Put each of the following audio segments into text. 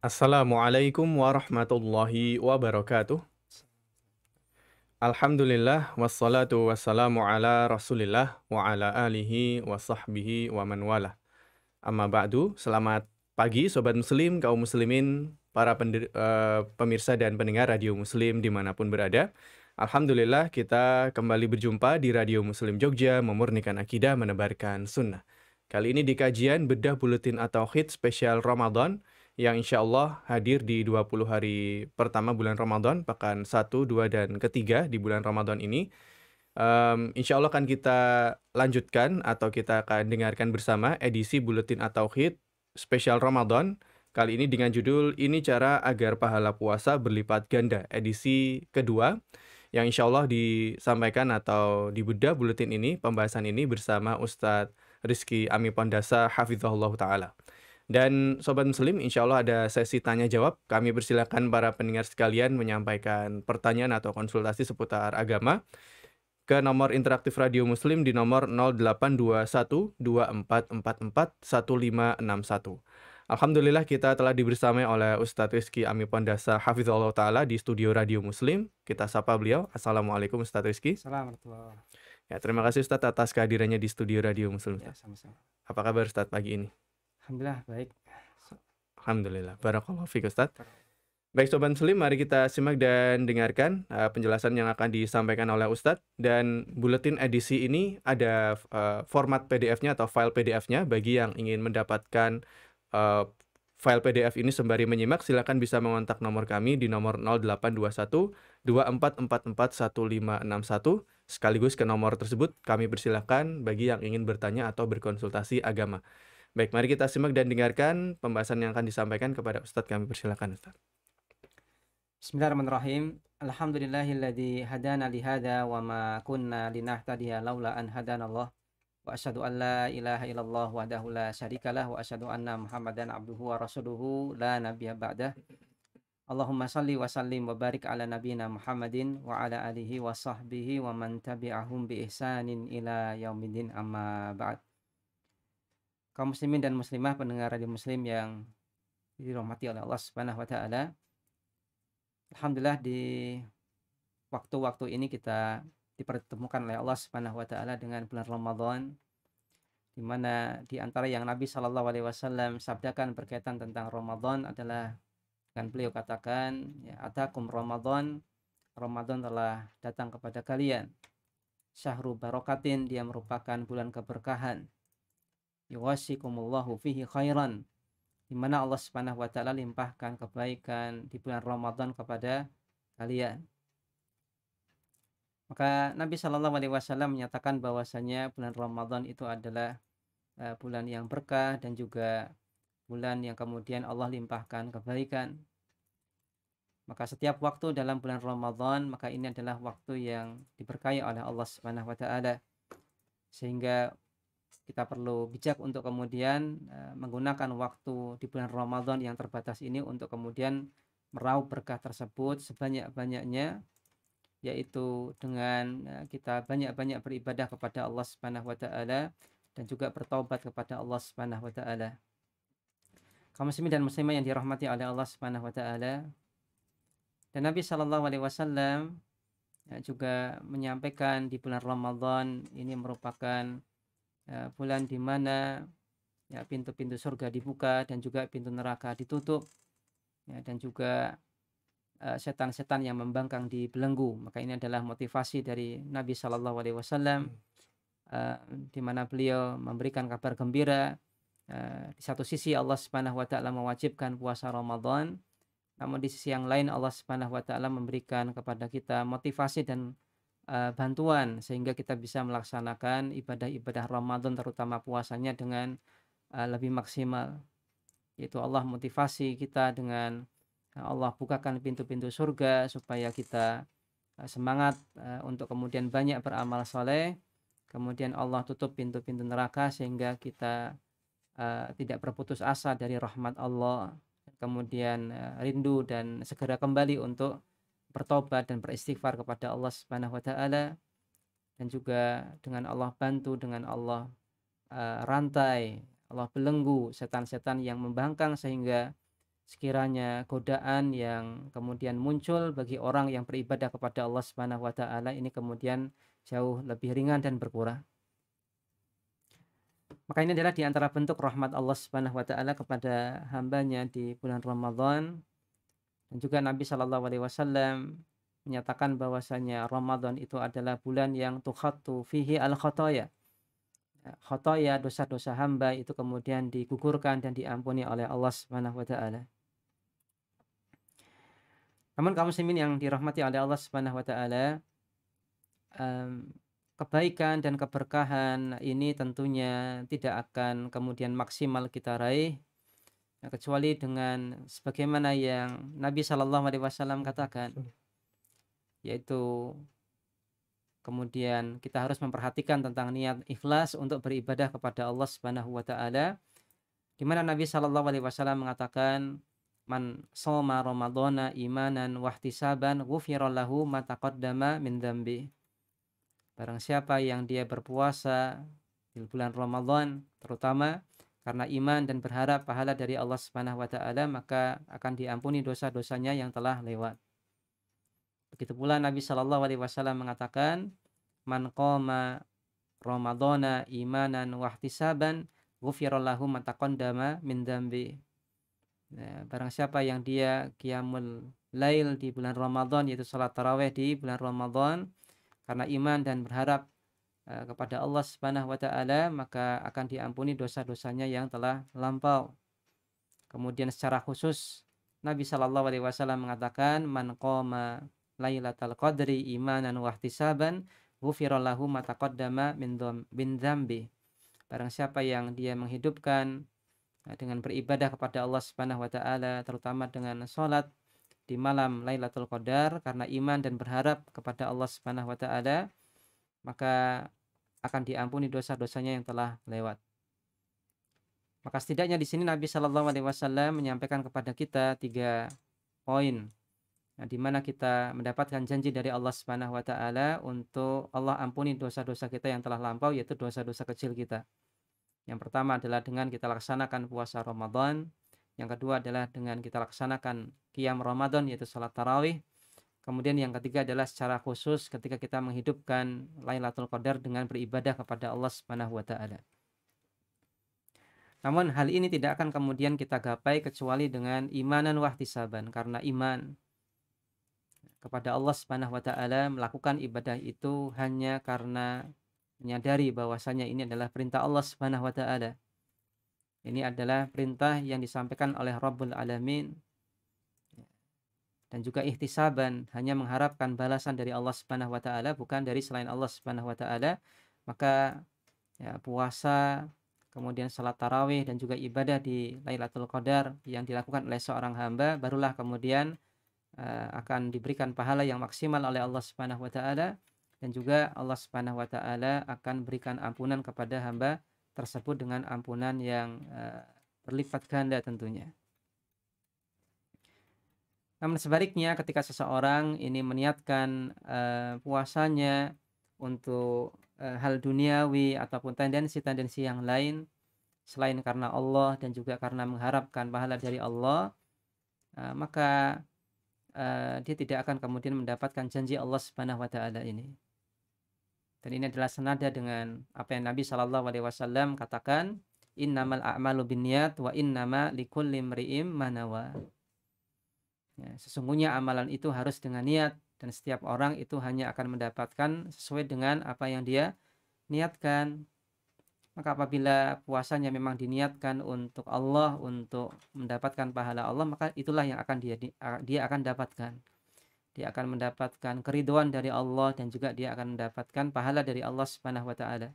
Assalamualaikum warahmatullahi wabarakatuh. Alhamdulillah wassalatu wassalamu ala Rasulillah wa ala alihi wa sahbihi wa man walah. Amma ba'du, selamat pagi sobat muslim, kaum muslimin, para pemirsa dan pendengar Radio Muslim dimanapun berada. Alhamdulillah kita kembali berjumpa di Radio Muslim Jogja, memurnikan akidah, menebarkan sunnah. Kali ini di kajian Bedah Buletin At-Tauhid spesial Ramadan yang insya Allah hadir di 20 hari pertama bulan Ramadan, pekan 1, 2, dan ketiga di bulan Ramadan ini. Insya Allah akan kita lanjutkan atau kita akan dengarkan bersama edisi Buletin At-Tauhid spesial Ramadan. Kali ini dengan judul Ini Cara Agar Pahala Puasa Berlipat Ganda, edisi kedua, yang insya Allah disampaikan atau dibedah buletin ini, pembahasan ini bersama Ustadz Rizky Ami Pondasa, Hafizahullah Ta'ala. Dan Sobat Muslim, insya Allah ada sesi tanya jawab. Kami persilakan para pendengar sekalian menyampaikan pertanyaan atau konsultasi seputar agama ke nomor interaktif Radio Muslim di nomor 0821 2444 1561. Alhamdulillah kita telah dibersamai oleh Ustadz Rizky Ami Pondasa Hafizahullah Ta'ala di studio Radio Muslim. Kita sapa beliau. Assalamualaikum Ustadz Rizky. Assalamualaikum. Ya, terima kasih Ustadz atas kehadirannya di studio Radio Muslim. Ya, sama-sama. Apa kabar Ustadz pagi ini? Alhamdulillah baik. Alhamdulillah. Barakallahu fiik Ustadz. Baik Sobat Muslim, mari kita simak dan dengarkan penjelasan yang akan disampaikan oleh Ustadz. Dan buletin edisi ini ada format PDF-nya atau file PDF-nya. Bagi yang ingin mendapatkan file PDF ini sembari menyimak, silakan bisa mengontak nomor kami di nomor 0821 2444 1561. Sekaligus ke nomor tersebut kami persilahkan bagi yang ingin bertanya atau berkonsultasi agama. Baik, mari kita simak dan dengarkan pembahasan yang akan disampaikan kepada Ustadz. Kami persilakan Ustadz. Bismillahirrahmanirrahim. Alhamdulillahilladzi hadana lihada wa ma kunna linahtadiya laula an hadanallah. Wa asyhadu an la ilaha illallah wahdahu la syarikalah wa asyhadu anna Muhammadan abduhu wa rasuluhu la nabiyya ba'dah. Allahumma salli wa sallim wa barik ala nabiyyina Muhammadin wa ala alihi wa sahbihi wa man tabi'ahum bi ihsanin ila yaumiddin, amma ba'd. Kaum muslimin dan muslimah pendengar Radio Muslim yang dirahmati oleh Allah Subhanahu wa taala. Alhamdulillah di waktu-waktu ini kita dipertemukan oleh Allah Subhanahu wa taala dengan bulan Ramadan, di mana di antara yang Nabi Shallallahu alaihi wasallam sabdakan berkaitan tentang Ramadan adalah dengan beliau katakan, ya, atakum Ramadan, Ramadan telah datang kepada kalian. Syahrul barakatin, dia merupakan bulan keberkahan. Yuwasikumullahu fihi khairan, di mana Allah Subhanahu wa taala limpahkan kebaikan di bulan Ramadan kepada kalian. Maka Nabi Shallallahu alaihi wasallam menyatakan bahwasanya bulan Ramadan itu adalah bulan yang berkah dan juga bulan yang kemudian Allah limpahkan kebaikan. Maka setiap waktu dalam bulan Ramadan, maka ini adalah waktu yang diberkahi oleh Allah Subhanahu wa taala. Sehingga kita perlu bijak untuk kemudian menggunakan waktu di bulan Ramadan yang terbatas ini untuk kemudian meraup berkah tersebut sebanyak-banyaknya, yaitu dengan kita banyak-banyak beribadah kepada Allah Subhanahu wa taala dan juga bertaubat kepada Allah Subhanahu wa taala. Kaum muslimin dan muslimah yang dirahmati oleh Allah Subhanahu wa taala. Dan Nabi Shallallahu alaihi wasallam juga menyampaikan di bulan Ramadan ini merupakan bulan di mana ya, pintu-pintu surga dibuka dan juga pintu neraka ditutup, ya, dan juga setan-setan yang membangkang dibelenggu. Maka ini adalah motivasi dari Nabi Shallallahu alaihi wasallam, di mana beliau memberikan kabar gembira. Di satu sisi Allah Subhanahu wa taala mewajibkan puasa Ramadan, namun di sisi yang lain Allah Subhanahu wa taala memberikan kepada kita motivasi dan bantuan sehingga kita bisa melaksanakan ibadah-ibadah Ramadan, terutama puasanya, dengan lebih maksimal. Yaitu Allah motivasi kita dengan Allah bukakan pintu-pintu surga supaya kita semangat untuk kemudian banyak beramal soleh. Kemudian Allah tutup pintu-pintu neraka sehingga kita tidak berputus asa dari rahmat Allah. Kemudian rindu dan segera kembali untuk bertobat dan beristighfar kepada Allah Subhanahu wa taala. Dan juga dengan Allah bantu, dengan Allah rantai, Allah belenggu setan-setan yang membangkang sehingga sekiranya godaan yang kemudian muncul bagi orang yang beribadah kepada Allah Subhanahu wa taala ini kemudian jauh lebih ringan dan berkurang. Maka ini adalah di antara bentuk rahmat Allah Subhanahu wa taala kepada hambanya di bulan Ramadan. Dan juga Nabi Shallallahu alaihi wasallam menyatakan bahwasanya Ramadan itu adalah bulan yang tukhattu fihi al-khotoya. Khotoya, dosa-dosa hamba itu kemudian digugurkan dan diampuni oleh Allah Subhanahu wa taala. Namun kaum muslimin yang dirahmati oleh Allah Subhanahu wa taala, kebaikan dan keberkahan ini tentunya tidak akan kemudian maksimal kita raih kecuali dengan sebagaimana yang Nabi Shallallahu alaihi wasallam katakan, yaitu kemudian kita harus memperhatikan tentang niat ikhlas untuk beribadah kepada Allah Subhanahu wa taala, di mana Nabi Shallallahu alaihi wasallam mengatakan, "Man shoma ramadhana imanan wahtisaban ghufira lahu ma taqaddama min dzambi." Barang siapa yang dia berpuasa di bulan Ramadan terutama karena iman dan berharap pahala dari Allah Subhanahu wa taala, maka akan diampuni dosa-dosanya yang telah lewat. Begitu pula Nabi Shallallahu alaihi wasallam mengatakan, "Man qoma ramadhana imanan wahtisaban ghufira lahu ma taqaddama min dzambi." Nah, barang siapa yang dia qiyamul lail di bulan Ramadan, yaitu salat tarawih di bulan Ramadan karena iman dan berharap kepada Allah Subhanahu wa taala, maka akan diampuni dosa-dosanya yang telah lampau. Kemudian secara khusus Nabi Shallallahu alaihi wasallam mengatakan, "Man qoma Lailatul Qadri imanan wahtisaban ghufira lahu ma taqaddama min dzambi." Barang siapa yang dia menghidupkan dengan beribadah kepada Allah Subhanahu wa taala, terutama dengan salat di malam Lailatul Qadar karena iman dan berharap kepada Allah Subhanahu wa taala, maka akan diampuni dosa-dosanya yang telah lewat. Maka setidaknya di sini Nabi Shallallahu alaihi wasallam menyampaikan kepada kita 3 poin. Nah, di mana kita mendapatkan janji dari Allah Subhanahu wa taala untuk Allah ampuni dosa-dosa kita yang telah lampau, yaitu dosa-dosa kecil kita. Yang pertama adalah dengan kita laksanakan puasa Ramadan. Yang kedua adalah dengan kita laksanakan qiyam Ramadan, yaitu salat tarawih. Kemudian yang ketiga adalah secara khusus ketika kita menghidupkan Lailatul Qadar dengan beribadah kepada Allah Subhanahu wa taala. Namun hal ini tidak akan kemudian kita gapai kecuali dengan imanan wahtisaban, karena iman kepada Allah Subhanahu wa taala, melakukan ibadah itu hanya karena menyadari bahwasanya ini adalah perintah Allah Subhanahu wa taala. Ini adalah perintah yang disampaikan oleh Rabbul Alamin, dan juga ihtisaban, hanya mengharapkan balasan dari Allah Subhanahu wa taala, bukan dari selain Allah Subhanahu wa taala. Maka puasa, kemudian salat tarawih dan juga ibadah di Lailatul Qadar yang dilakukan oleh seorang hamba, barulah kemudian akan diberikan pahala yang maksimal oleh Allah Subhanahu wa taala, dan juga Allah Subhanahu wa taala akan berikan ampunan kepada hamba tersebut dengan ampunan yang berlipat ganda tentunya. Namun sebaliknya, ketika seseorang ini meniatkan puasanya untuk hal duniawi ataupun tendensi-tendensi yang lain selain karena Allah dan juga karena mengharapkan pahala dari Allah, maka dia tidak akan kemudian mendapatkan janji Allah Subhanahu wa taala ini. Dan ini adalah senada dengan apa yang Nabi Shallallahu alaihi wasallam katakan, "Innamal a'malu binniyat wa innama likulli imri'im ma nawa." Ya, sesungguhnya amalan itu harus dengan niat, dan setiap orang itu hanya akan mendapatkan sesuai dengan apa yang dia niatkan. Maka apabila puasanya memang diniatkan untuk Allah, untuk mendapatkan pahala Allah, maka itulah yang akan dia akan dapatkan. Dia akan mendapatkan keridhaan dari Allah, dan juga dia akan mendapatkan pahala dari Allah Subhanahu wa taala.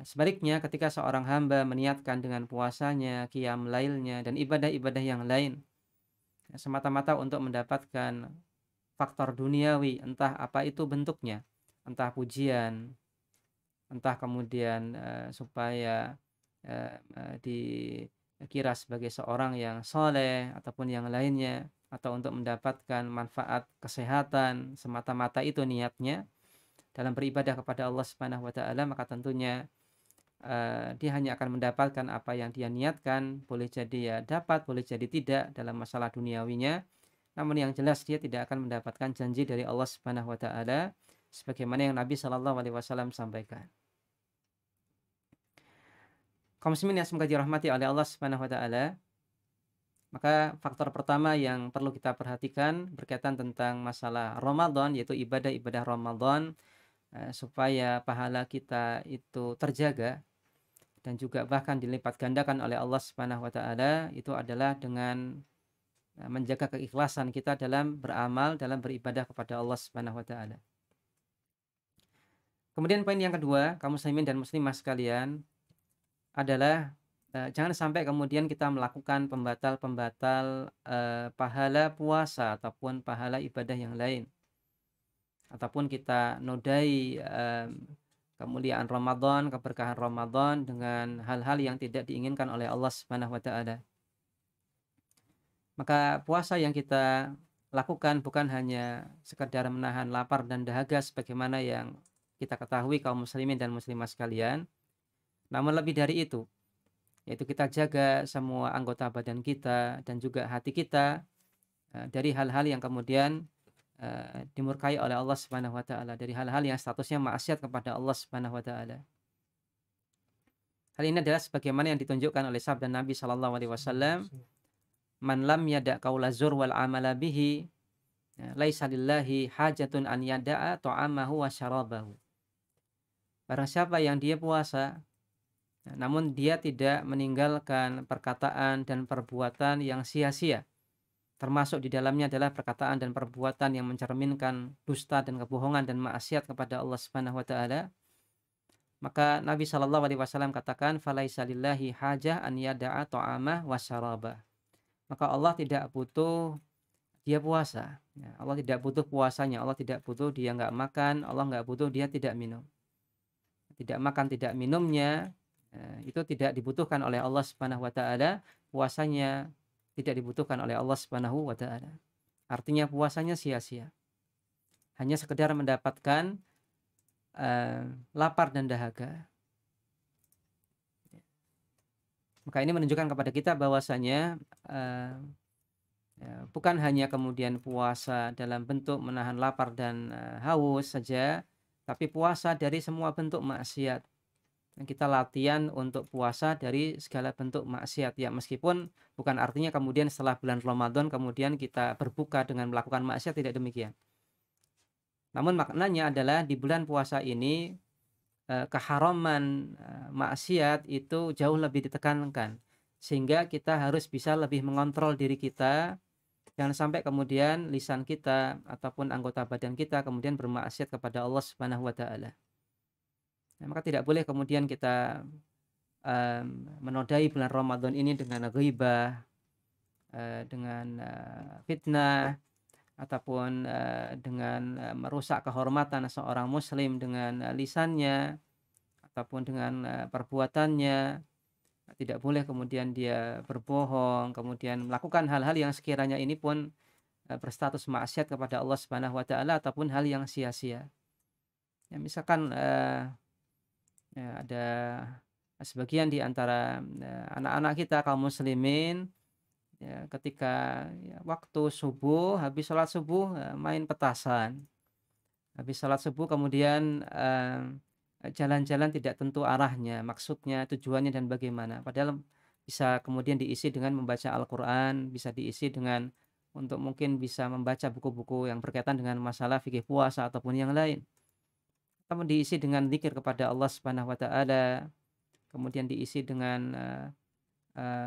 Sebaliknya, ketika seorang hamba meniatkan dengan puasanya, qiyam lailnya, dan ibadah-ibadah yang lain semata-mata untuk mendapatkan faktor duniawi, entah apa itu bentuknya, entah pujian, entah kemudian supaya dikira sebagai seorang yang soleh ataupun yang lainnya, atau untuk mendapatkan manfaat kesehatan, semata-mata itu niatnya dalam beribadah kepada Allah Subhanahu wa taala, maka tentunya dia hanya akan mendapatkan apa yang dia niatkan, boleh jadi ya dapat, boleh jadi tidak dalam masalah duniawinya. Namun yang jelas dia tidak akan mendapatkan janji dari Allah Subhanahu wa taala sebagaimana yang Nabi Shallallahu alaihi wasallam sampaikan. Kaum muslimin yang semoga dirahmati oleh Allah Subhanahu wa taala, maka faktor pertama yang perlu kita perhatikan berkaitan tentang masalah Ramadan yaitu ibadah-ibadah Ramadan supaya pahala kita itu terjaga dan juga bahkan dilipat gandakan oleh Allah Subhanahu wa taala itu adalah dengan menjaga keikhlasan kita dalam beramal, dalam beribadah kepada Allah Subhanahu wa taala. Kemudian poin yang kedua, kaum muslimin dan muslimah sekalian, adalah jangan sampai kemudian kita melakukan pembatal-pembatal pahala puasa ataupun pahala ibadah yang lain. Ataupun kita nodai kemuliaan Ramadan, keberkahan Ramadan dengan hal-hal yang tidak diinginkan oleh Allah Subhanahu wa taala. Maka puasa yang kita lakukan bukan hanya sekedar menahan lapar dan dahaga sebagaimana yang kita ketahui kaum muslimin dan muslimah sekalian, namun lebih dari itu, yaitu kita jaga semua anggota badan kita dan juga hati kita dari hal-hal yang kemudian dimurkai oleh Allah Subhanahu wa taala, dari hal-hal yang statusnya maksiat kepada Allah Subhanahu wa taala. Hal ini adalah sebagaimana yang ditunjukkan oleh sabda Nabi sallallahu alaihi wasallam, "Man lam yada' qaula zur wal amala bihi, laisa lillahi hajatun an yada'a ta'amahu wa syarabahu." Barang siapa yang dia puasa namun dia tidak meninggalkan perkataan dan perbuatan yang sia-sia. Termasuk di dalamnya adalah perkataan dan perbuatan yang mencerminkan dusta dan kebohongan dan maksiat kepada Allah Subhanahu wa taala. Maka Nabi Shallallahu alaihi wasallam katakan, "Falaisa lillahi hajah an yada'a ta'amah wa syarabah." Maka Allah tidak butuh dia puasa. Ya, Allah tidak butuh puasanya, Allah tidak butuh dia nggak makan, Allah nggak butuh dia tidak minum. Tidak makan, tidak minumnya itu tidak dibutuhkan oleh Allah Subhanahu wa taala, puasanya tidak dibutuhkan oleh Allah Subhanahu wa taala. Artinya puasanya sia-sia. Hanya sekedar mendapatkan lapar dan dahaga. Maka ini menunjukkan kepada kita bahwasanya bukan hanya kemudian puasa dalam bentuk menahan lapar dan haus saja, tapi puasa dari semua bentuk maksiat. Kita latihan untuk puasa dari segala bentuk maksiat ya, meskipun bukan artinya kemudian setelah bulan Ramadan kemudian kita berbuka dengan melakukan maksiat, tidak demikian. Namun maknanya adalah di bulan puasa ini keharaman maksiat itu jauh lebih ditekankan, sehingga kita harus bisa lebih mengontrol diri kita, jangan sampai kemudian lisan kita ataupun anggota badan kita kemudian bermaksiat kepada Allah Subhanahu wa taala. Maka tidak boleh kemudian kita menodai bulan Ramadan ini dengan ghibah, dengan fitnah, ataupun dengan merusak kehormatan seorang muslim dengan lisannya ataupun dengan perbuatannya. Tidak boleh kemudian dia berbohong, kemudian melakukan hal-hal yang sekiranya ini pun berstatus maksiat kepada Allah Subhanahu wa taala ataupun hal yang sia-sia. Ya, misalkan ya, ada sebagian di antara anak-anak kita kaum muslimin ya, ketika ya, waktu subuh, habis sholat subuh main petasan, habis sholat subuh kemudian jalan-jalan tidak tentu arahnya, maksudnya, tujuannya dan bagaimana. Padahal bisa kemudian diisi dengan membaca Al-Quran, bisa diisi dengan untuk mungkin bisa membaca buku-buku yang berkaitan dengan masalah fikih puasa ataupun yang lain. Namun diisi dengan zikir kepada Allah Subhanahu wa taala, kemudian diisi dengan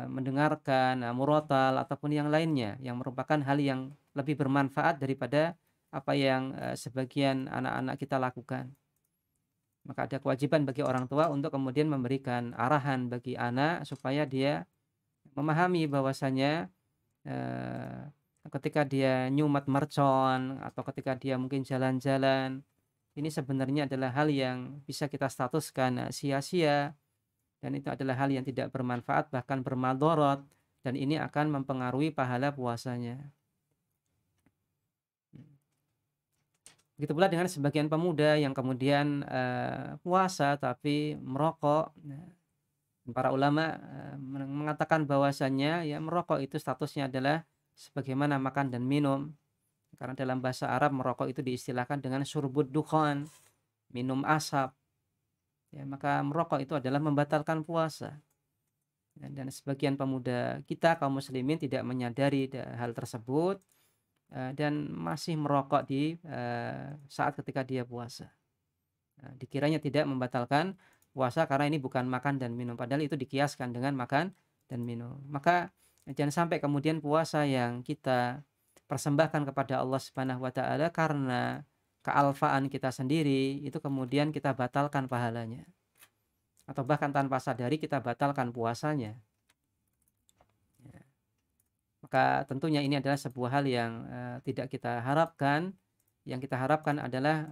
mendengarkan murotal ataupun yang lainnya yang merupakan hal yang lebih bermanfaat daripada apa yang sebagian anak-anak kita lakukan. Maka ada kewajiban bagi orang tua untuk kemudian memberikan arahan bagi anak supaya dia memahami bahwasanya ketika dia nyumat mercon atau ketika dia mungkin jalan-jalan, ini sebenarnya adalah hal yang bisa kita statuskan sia-sia, dan itu adalah hal yang tidak bermanfaat bahkan bermadorot, dan ini akan mempengaruhi pahala puasanya. Begitu pula dengan sebagian pemuda yang kemudian, puasa tapi merokok. Nah, para ulama, mengatakan bahwasannya ya merokok itu statusnya adalah sebagaimana makan dan minum. Karena dalam bahasa Arab merokok itu diistilahkan dengan syurbud dukhan, minum asap. Ya, maka merokok itu adalah membatalkan puasa. Dan sebagian pemuda kita kaum muslimin tidak menyadari hal tersebut, dan masih merokok di saat ketika dia puasa. Dikiranya tidak membatalkan puasa karena ini bukan makan dan minum, padahal itu dikiaskan dengan makan dan minum. Maka jangan sampai kemudian puasa yang kita persembahkan kepada Allah Subhanahu wa taala karena kealfaan kita sendiri itu kemudian kita batalkan pahalanya. Atau bahkan tanpa sadari kita batalkan puasanya. Ya. Maka tentunya ini adalah sebuah hal yang tidak kita harapkan. Yang kita harapkan adalah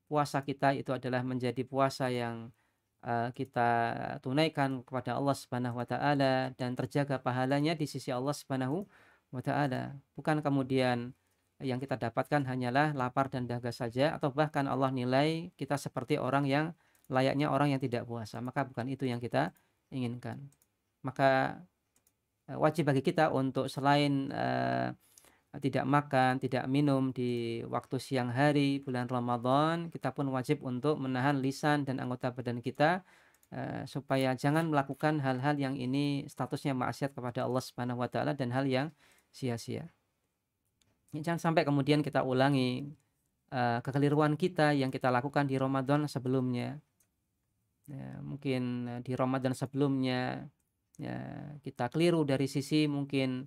puasa kita itu adalah menjadi puasa yang kita tunaikan kepada Allah Subhanahu wa taala dan terjaga pahalanya di sisi Allah Subhanahu wa taala. Bukan kemudian yang kita dapatkan hanyalah lapar dan dahaga saja, atau bahkan Allah nilai kita seperti orang yang layaknya orang yang tidak puasa. Maka bukan itu yang kita inginkan. Maka wajib bagi kita untuk selain tidak makan, tidak minum di waktu siang hari bulan Ramadan, kita pun wajib untuk menahan lisan dan anggota badan kita, supaya jangan melakukan hal-hal yang ini statusnya maksiat kepada Allah Subhanahu wa taala dan hal yang sia-sia. Jangan sampai kemudian kita ulangi kekeliruan kita yang kita lakukan di Ramadan sebelumnya. Ya, mungkin di Ramadan sebelumnya ya, kita keliru dari sisi mungkin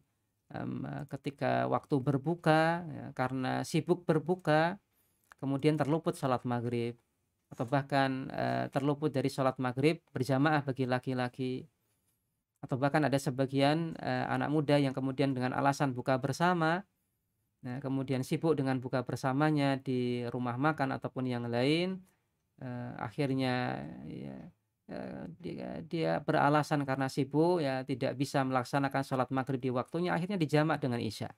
ketika waktu berbuka ya, karena sibuk berbuka kemudian terluput salat maghrib, atau bahkan terluput dari salat maghrib berjamaah bagi laki-laki, atau bahkan ada sebagian anak muda yang kemudian dengan alasan buka bersama, nah, kemudian sibuk dengan buka bersamanya di rumah makan ataupun yang lain. Akhirnya ya, dia beralasan karena sibuk ya tidak bisa melaksanakan sholat maghrib di waktunya, akhirnya dijamak dengan isya.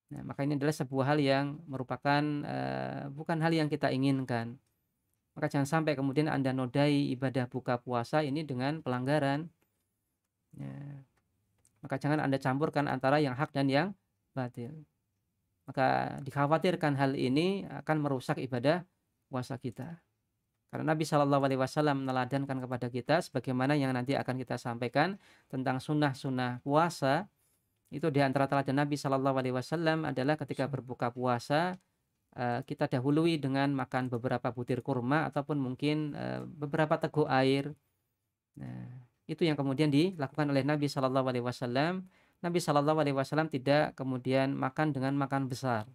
Nah, maka ini adalah sebuah hal yang merupakan bukan hal yang kita inginkan. Maka jangan sampai kemudian Anda nodai ibadah buka puasa ini dengan pelanggaran. Ya, maka jangan Anda campurkan antara yang hak dan yang batil. Maka dikhawatirkan hal ini akan merusak ibadah puasa kita. Karena Nabi Shallallahu Alaihi Wasallam meneladankan kepada kita sebagaimana yang nanti akan kita sampaikan tentang sunnah-sunnah puasa. Itu di antara teladan Nabi Shallallahu Alaihi Wasallam adalah ketika berbuka puasa kita dahului dengan makan beberapa butir kurma ataupun mungkin beberapa teguk air. Nah, itu yang kemudian dilakukan oleh Nabi Shallallahu Alaihi Wasallam. Nabi Shallallahu Alaihi Wasallam tidak kemudian makan dengan makan besar.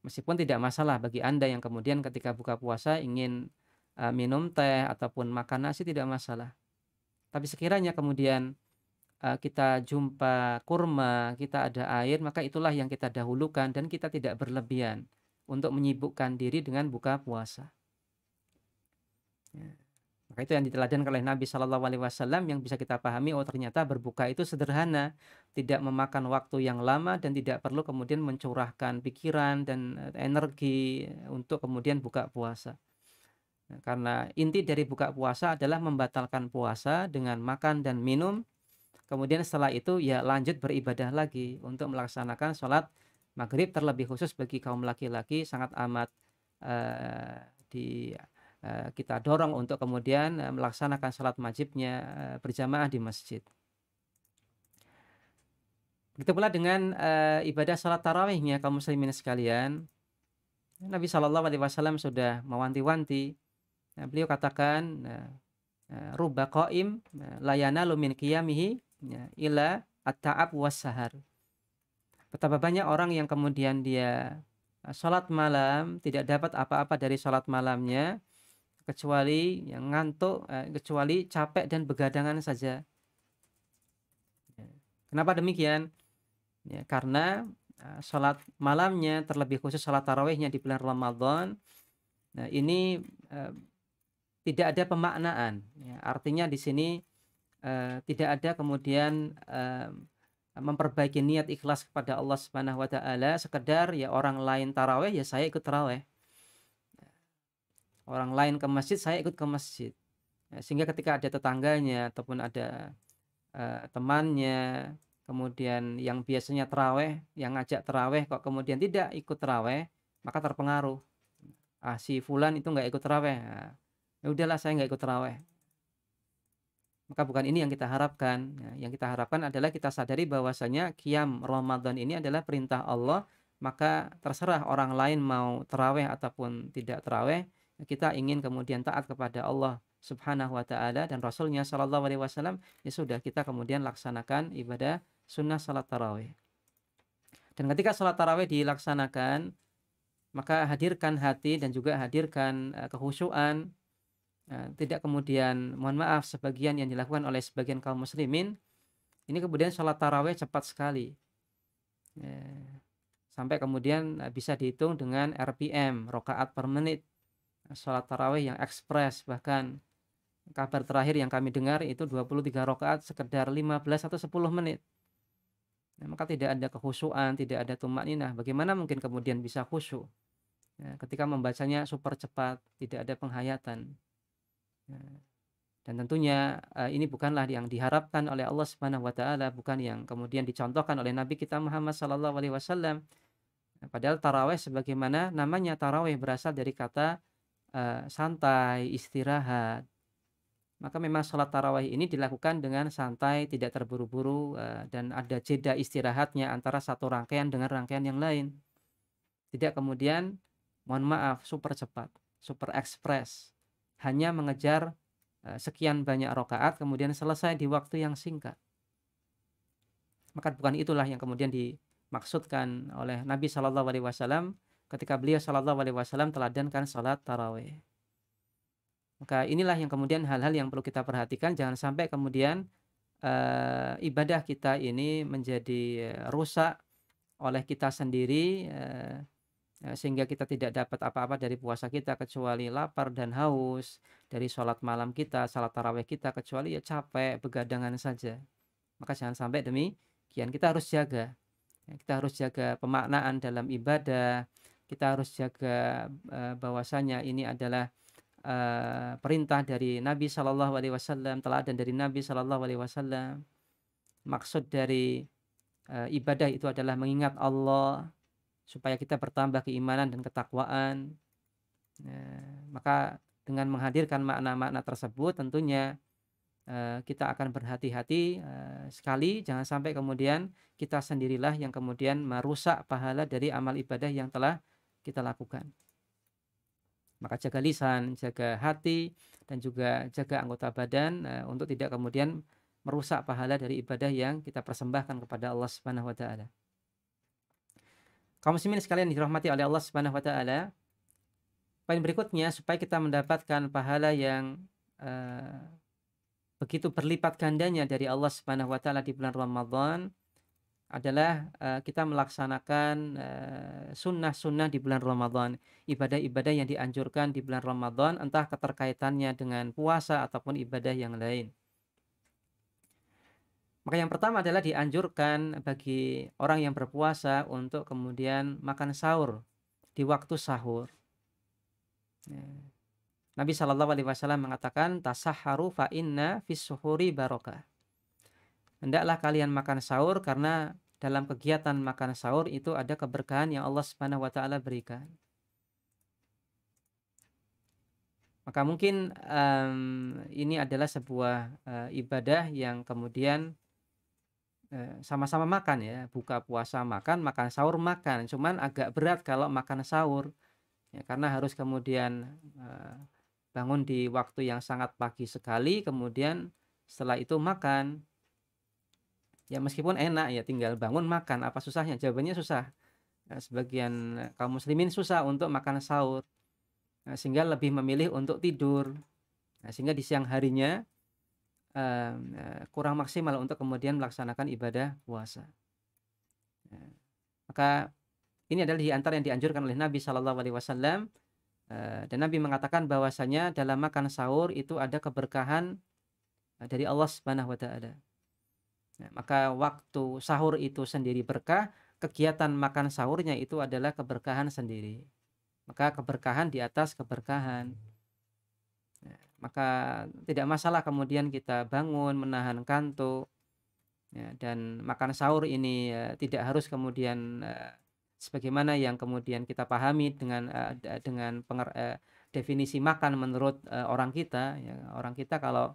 Meskipun tidak masalah bagi Anda yang kemudian ketika buka puasa ingin minum teh ataupun makan nasi, tidak masalah. Tapi sekiranya kemudian kita jumpa kurma, kita ada air, maka itulah yang kita dahulukan dan kita tidak berlebihan untuk menyibukkan diri dengan buka puasa. Ya. Maka itu yang diteladankan oleh Nabi Shallallahu Alaihi Wasallam yang bisa kita pahami. Oh, ternyata berbuka itu sederhana, tidak memakan waktu yang lama dan tidak perlu kemudian mencurahkan pikiran dan energi untuk kemudian buka puasa. Karena inti dari buka puasa adalah membatalkan puasa dengan makan dan minum. Kemudian setelah itu ya lanjut beribadah lagi untuk melaksanakan sholat maghrib, terlebih khusus bagi kaum laki-laki sangat amat kita dorong untuk kemudian melaksanakan sholat wajibnya berjamaah di masjid. Begitu pula dengan ibadah sholat tarawihnya kaum muslimin sekalian. Nabi Shallallahu Alaihi Wasallam sudah mewanti-wanti. Nah, beliau katakan rubba qaim la yanalu min qiyamihi ila at-ta'ab was sahar. Betapa banyak orang yang kemudian dia salat malam tidak dapat apa-apa dari salat malamnya kecuali yang ngantuk, kecuali capek dan begadangan saja. Kenapa demikian? Ya, karena salat malamnya terlebih khusus salat tarawihnya di bulan Ramadan, nah ini tidak ada pemaknaan. Ya, artinya di sini tidak ada kemudian memperbaiki niat ikhlas kepada Allah Subhanahu wa taala, sekedar ya orang lain taraweh, ya saya ikut taraweh. Orang lain ke masjid, saya ikut ke masjid. Sehingga ketika ada tetangganya ataupun ada, temannya, kemudian yang biasanya taraweh, yang ngajak taraweh kok kemudian tidak ikut taraweh, maka terpengaruh. Ah, si fulan itu nggak ikut taraweh, ya udahlah saya nggak ikut taraweh. Maka bukan ini yang kita harapkan. Nah, yang kita harapkan adalah kita sadari bahwasanya qiyam Ramadan ini adalah perintah Allah, maka terserah orang lain mau taraweh ataupun tidak taraweh, kita ingin kemudian taat kepada Allah Subhanahu wa taala dan Rasulnya Shallallahu alaihi wasallam, ya sudah kita kemudian laksanakan ibadah sunnah salat taraweh. Dan ketika salat taraweh dilaksanakan, maka hadirkan hati dan juga hadirkan, kekhusyuan. Tidak kemudian, mohon maaf, sebagian yang dilakukan oleh sebagian kaum muslimin, ini kemudian sholat taraweh cepat sekali. Sampai kemudian bisa dihitung dengan RPM, rokaat per menit. Sholat taraweh yang ekspres, bahkan kabar terakhir yang kami dengar itu 23 rokaat sekedar 15 atau 10 menit. Nah, maka tidak ada kekhusyuan, tidak ada tumakninah. Bagaimana mungkin kemudian bisa khusyuk? Ketika membacanya super cepat, tidak ada penghayatan. Dan tentunya, ini bukanlah yang diharapkan oleh Allah Subhanahu wa taala, bukan yang kemudian dicontohkan oleh Nabi kita Muhammad sallallahu alaihi wasallam. Padahal tarawih sebagaimana namanya, tarawih berasal dari kata, santai, istirahat. Maka memang sholat tarawih ini dilakukan dengan santai, tidak terburu-buru, dan ada jeda istirahatnya antara satu rangkaian dengan rangkaian yang lain. Tidak kemudian, mohon maaf, super cepat, super ekspres, hanya mengejar sekian banyak rakaat kemudian selesai di waktu yang singkat. Maka bukan itulah yang kemudian dimaksudkan oleh Nabi Shallallahu alaihi wasallam ketika beliau Shallallahu alaihi wasallam teladankan salat tarawih. Maka inilah yang kemudian hal-hal yang perlu kita perhatikan, jangan sampai kemudian ibadah kita ini menjadi rusak oleh kita sendiri, sehingga kita tidak dapat apa-apa dari puasa kita kecuali lapar dan haus, dari sholat malam kita, salat tarawih kita kecuali ya capek, begadangan saja. Maka jangan sampai demikian. Kita harus jaga. Kita harus jaga pemaknaan dalam ibadah. Kita harus jaga bahwasanya ini adalah perintah dari Nabi Shallallahu alaihi wasallam, teladan dari Nabi Shallallahu alaihi wasallam. Maksud dari ibadah itu adalah mengingat Allah, supaya kita bertambah keimanan dan ketakwaan. Maka dengan menghadirkan makna-makna tersebut tentunya kita akan berhati-hati sekali, jangan sampai kemudian kita sendirilah yang kemudian merusak pahala dari amal ibadah yang telah kita lakukan. Maka jaga lisan, jaga hati, dan juga jaga anggota badan untuk tidak kemudian merusak pahala dari ibadah yang kita persembahkan kepada Allah Subhanahu wa taala. Kaum muslimin sekalian dirahmati oleh Allah Subhanahu wa taala, poin berikutnya supaya kita mendapatkan pahala yang begitu berlipat gandanya dari Allah Subhanahu wa taala di bulan Ramadan adalah kita melaksanakan sunnah-sunnah di bulan Ramadan, ibadah-ibadah yang dianjurkan di bulan Ramadan, entah keterkaitannya dengan puasa ataupun ibadah yang lain. Maka yang pertama adalah dianjurkan bagi orang yang berpuasa untuk kemudian makan sahur di waktu sahur. Nabi Shallallahu alaihi wasallam mengatakan, tasahharu fa inna fis suhuri barokah. Hendaklah kalian makan sahur karena dalam kegiatan makan sahur itu ada keberkahan yang Allah Subhanahu wa taala berikan. Maka mungkin ini adalah sebuah ibadah yang kemudian sama-sama makan ya, buka puasa makan, makan sahur makan, cuman agak berat kalau makan sahur ya, karena harus kemudian bangun di waktu yang sangat pagi sekali, kemudian setelah itu makan. Ya meskipun enak ya, tinggal bangun makan, apa susahnya? Jawabannya susah. Sebagian kaum muslimin susah untuk makan sahur, sehingga lebih memilih untuk tidur. Sehingga di siang harinya kurang maksimal untuk kemudian melaksanakan ibadah puasa. Maka ini adalah di antara yang dianjurkan oleh Nabi Shallallahu alaihi wasallam, dan Nabi mengatakan bahwasanya dalam makan sahur itu ada keberkahan dari Allah Subhanahu wa taala. Nah, maka waktu sahur itu sendiri berkah, kegiatan makan sahurnya itu adalah keberkahan sendiri. Maka keberkahan di atas keberkahan. Maka tidak masalah kemudian kita bangun menahan kantuk, ya, dan makan sahur ini, tidak harus kemudian, sebagaimana yang kemudian kita pahami dengan, definisi makan menurut, orang kita, ya. Orang kita kalau,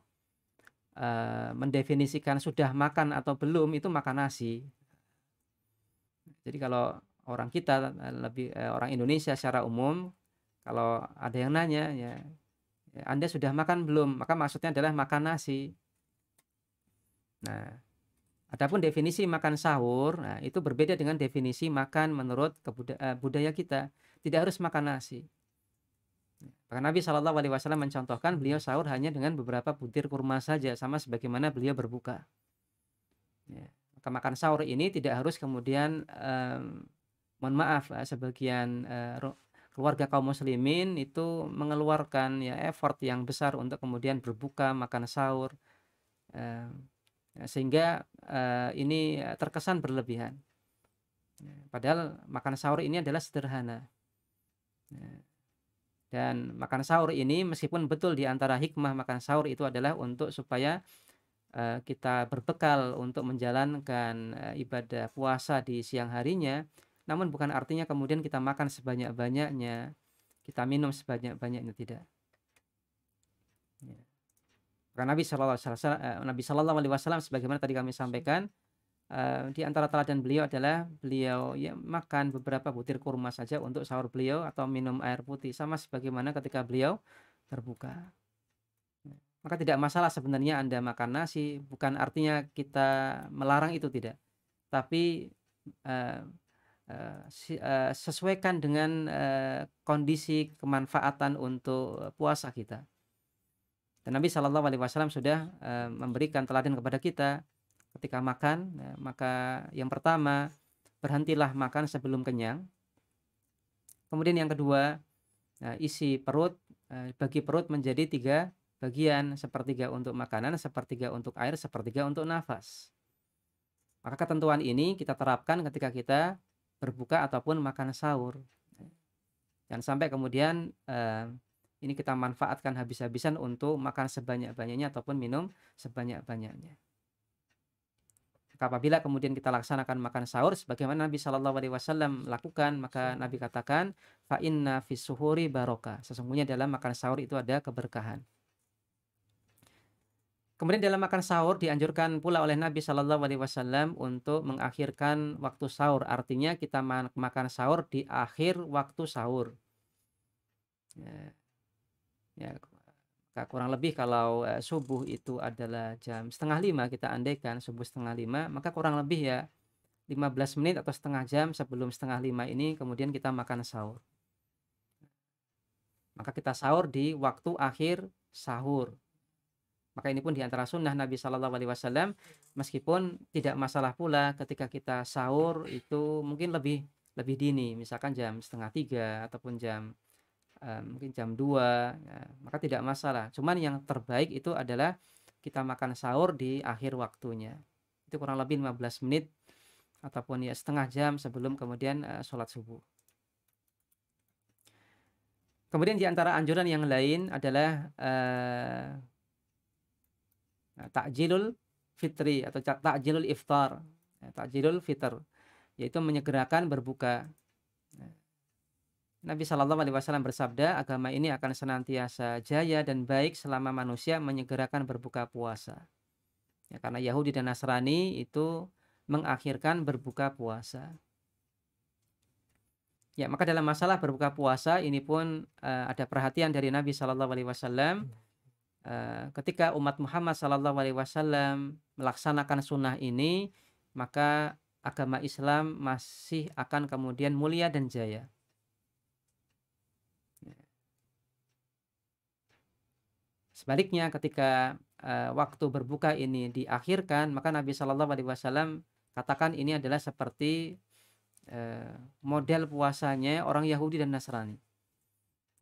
mendefinisikan sudah makan atau belum itu makan nasi. Jadi kalau orang kita, orang Indonesia secara umum, kalau ada yang nanya, ya, "Anda sudah makan belum?" Maka maksudnya adalah makan nasi. Nah, adapun definisi makan sahur, nah itu berbeda dengan definisi makan menurut budaya kita. Tidak harus makan nasi. Bahkan Nabi SAW mencontohkan beliau sahur hanya dengan beberapa butir kurma saja, sama sebagaimana beliau berbuka. Ya, maka makan sahur ini tidak harus kemudian, mohon maaf, sebagian, keluarga kaum muslimin itu mengeluarkan ya effort yang besar untuk kemudian berbuka, makan sahur, eee, sehingga, ini terkesan berlebihan. Padahal makan sahur ini adalah sederhana. Dan makan sahur ini meskipun betul di antara hikmah makan sahur itu adalah untuk supaya, kita berbekal untuk menjalankan, ibadah puasa di siang harinya, namun bukan artinya kemudian kita makan sebanyak-banyaknya, kita minum sebanyak-banyaknya, tidak. Ya. Karena Nabi Shallallahu Alaihi Wasallam sebagaimana tadi kami sampaikan, di antara teladan beliau adalah beliau ya makan beberapa butir kurma saja untuk sahur beliau atau minum air putih, sama sebagaimana ketika beliau berbuka. Maka tidak masalah sebenarnya Anda makan nasi, bukan artinya kita melarang itu, tidak. Tapi, eee sesuaikan dengan, kondisi kemanfaatan untuk puasa kita. Dan Nabi SAW sudah, memberikan teladan kepada kita ketika makan, maka yang pertama, berhentilah makan sebelum kenyang. Kemudian yang kedua, isi perut, bagi perut menjadi 3 bagian, sepertiga untuk makanan, sepertiga untuk air, sepertiga untuk nafas. Maka ketentuan ini kita terapkan ketika kita berbuka ataupun makan sahur. Jangan sampai kemudian, ini kita manfaatkan habis-habisan untuk makan sebanyak-banyaknya ataupun minum sebanyak-banyaknya. Apabila kemudian kita laksanakan makan sahur sebagaimana Nabi Shallallahu Alaihi Wasallam lakukan, maka Nabi katakan, fa inna fis suhuri barokah. Sesungguhnya dalam makan sahur itu ada keberkahan. Kemudian dalam makan sahur dianjurkan pula oleh Nabi Shallallahu Alaihi Wasallam untuk mengakhirkan waktu sahur. Artinya kita makan sahur di akhir waktu sahur. Ya, ya, kurang lebih kalau, subuh itu adalah jam setengah lima, kita andaikan subuh setengah lima, maka kurang lebih ya 15 menit atau setengah jam sebelum setengah lima ini kemudian kita makan sahur. Maka kita sahur di waktu akhir sahur. Maka ini pun di antara sunnah Nabi Shallallahu Alaihi Wasallam, meskipun tidak masalah pula ketika kita sahur itu mungkin lebih lebih dini, misalkan jam setengah tiga ataupun mungkin jam 2, ya, maka tidak masalah. Cuman yang terbaik itu adalah kita makan sahur di akhir waktunya. Itu kurang lebih 15 menit ataupun ya setengah jam sebelum kemudian, sholat subuh. Kemudian di antara anjuran yang lain adalah, takjilul fitri atau takjilul iftar, takjilul fitr, yaitu menyegerakan berbuka. Nabi Shallallahu Alaihi Wasallam bersabda, agama ini akan senantiasa jaya dan baik selama manusia menyegerakan berbuka puasa. Ya, karena Yahudi dan Nasrani itu mengakhirkan berbuka puasa. Ya, maka dalam masalah berbuka puasa ini pun, ada perhatian dari Nabi Shallallahu Alaihi Wasallam. Ketika umat Muhammad Shallallahu Alaihi Wasallam melaksanakan sunnah ini, maka agama Islam masih akan kemudian mulia dan jaya. Sebaliknya ketika, waktu berbuka ini diakhirkan, maka Nabi Shallallahu Alaihi Wasallam katakan ini adalah seperti, model puasanya orang Yahudi dan Nasrani.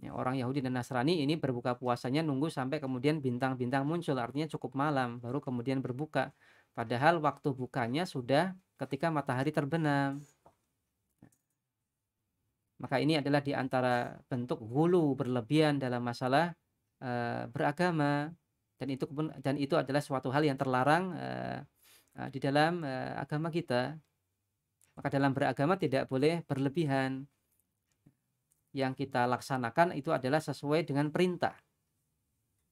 Ya, orang Yahudi dan Nasrani ini berbuka puasanya nunggu sampai kemudian bintang-bintang muncul, artinya cukup malam baru kemudian berbuka. Padahal waktu bukanya sudah ketika matahari terbenam. Maka ini adalah di antara bentuk ghulu, berlebihan dalam masalah beragama, dan itu adalah suatu hal yang terlarang di dalam agama kita. Maka dalam beragama tidak boleh berlebihan. Yang kita laksanakan itu adalah sesuai dengan perintah.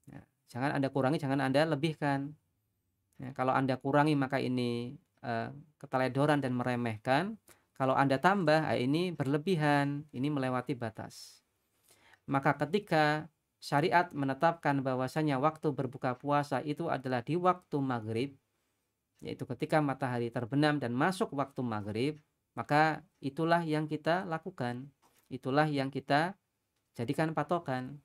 Ya, jangan Anda kurangi, jangan Anda lebihkan. Ya, kalau Anda kurangi maka ini keteledoran dan meremehkan. Kalau Anda tambah, ini berlebihan, ini melewati batas. Maka ketika syariat menetapkan bahwasanya waktu berbuka puasa itu adalah di waktu maghrib, yaitu ketika matahari terbenam dan masuk waktu maghrib, maka itulah yang kita lakukan. Itulah yang kita jadikan patokan.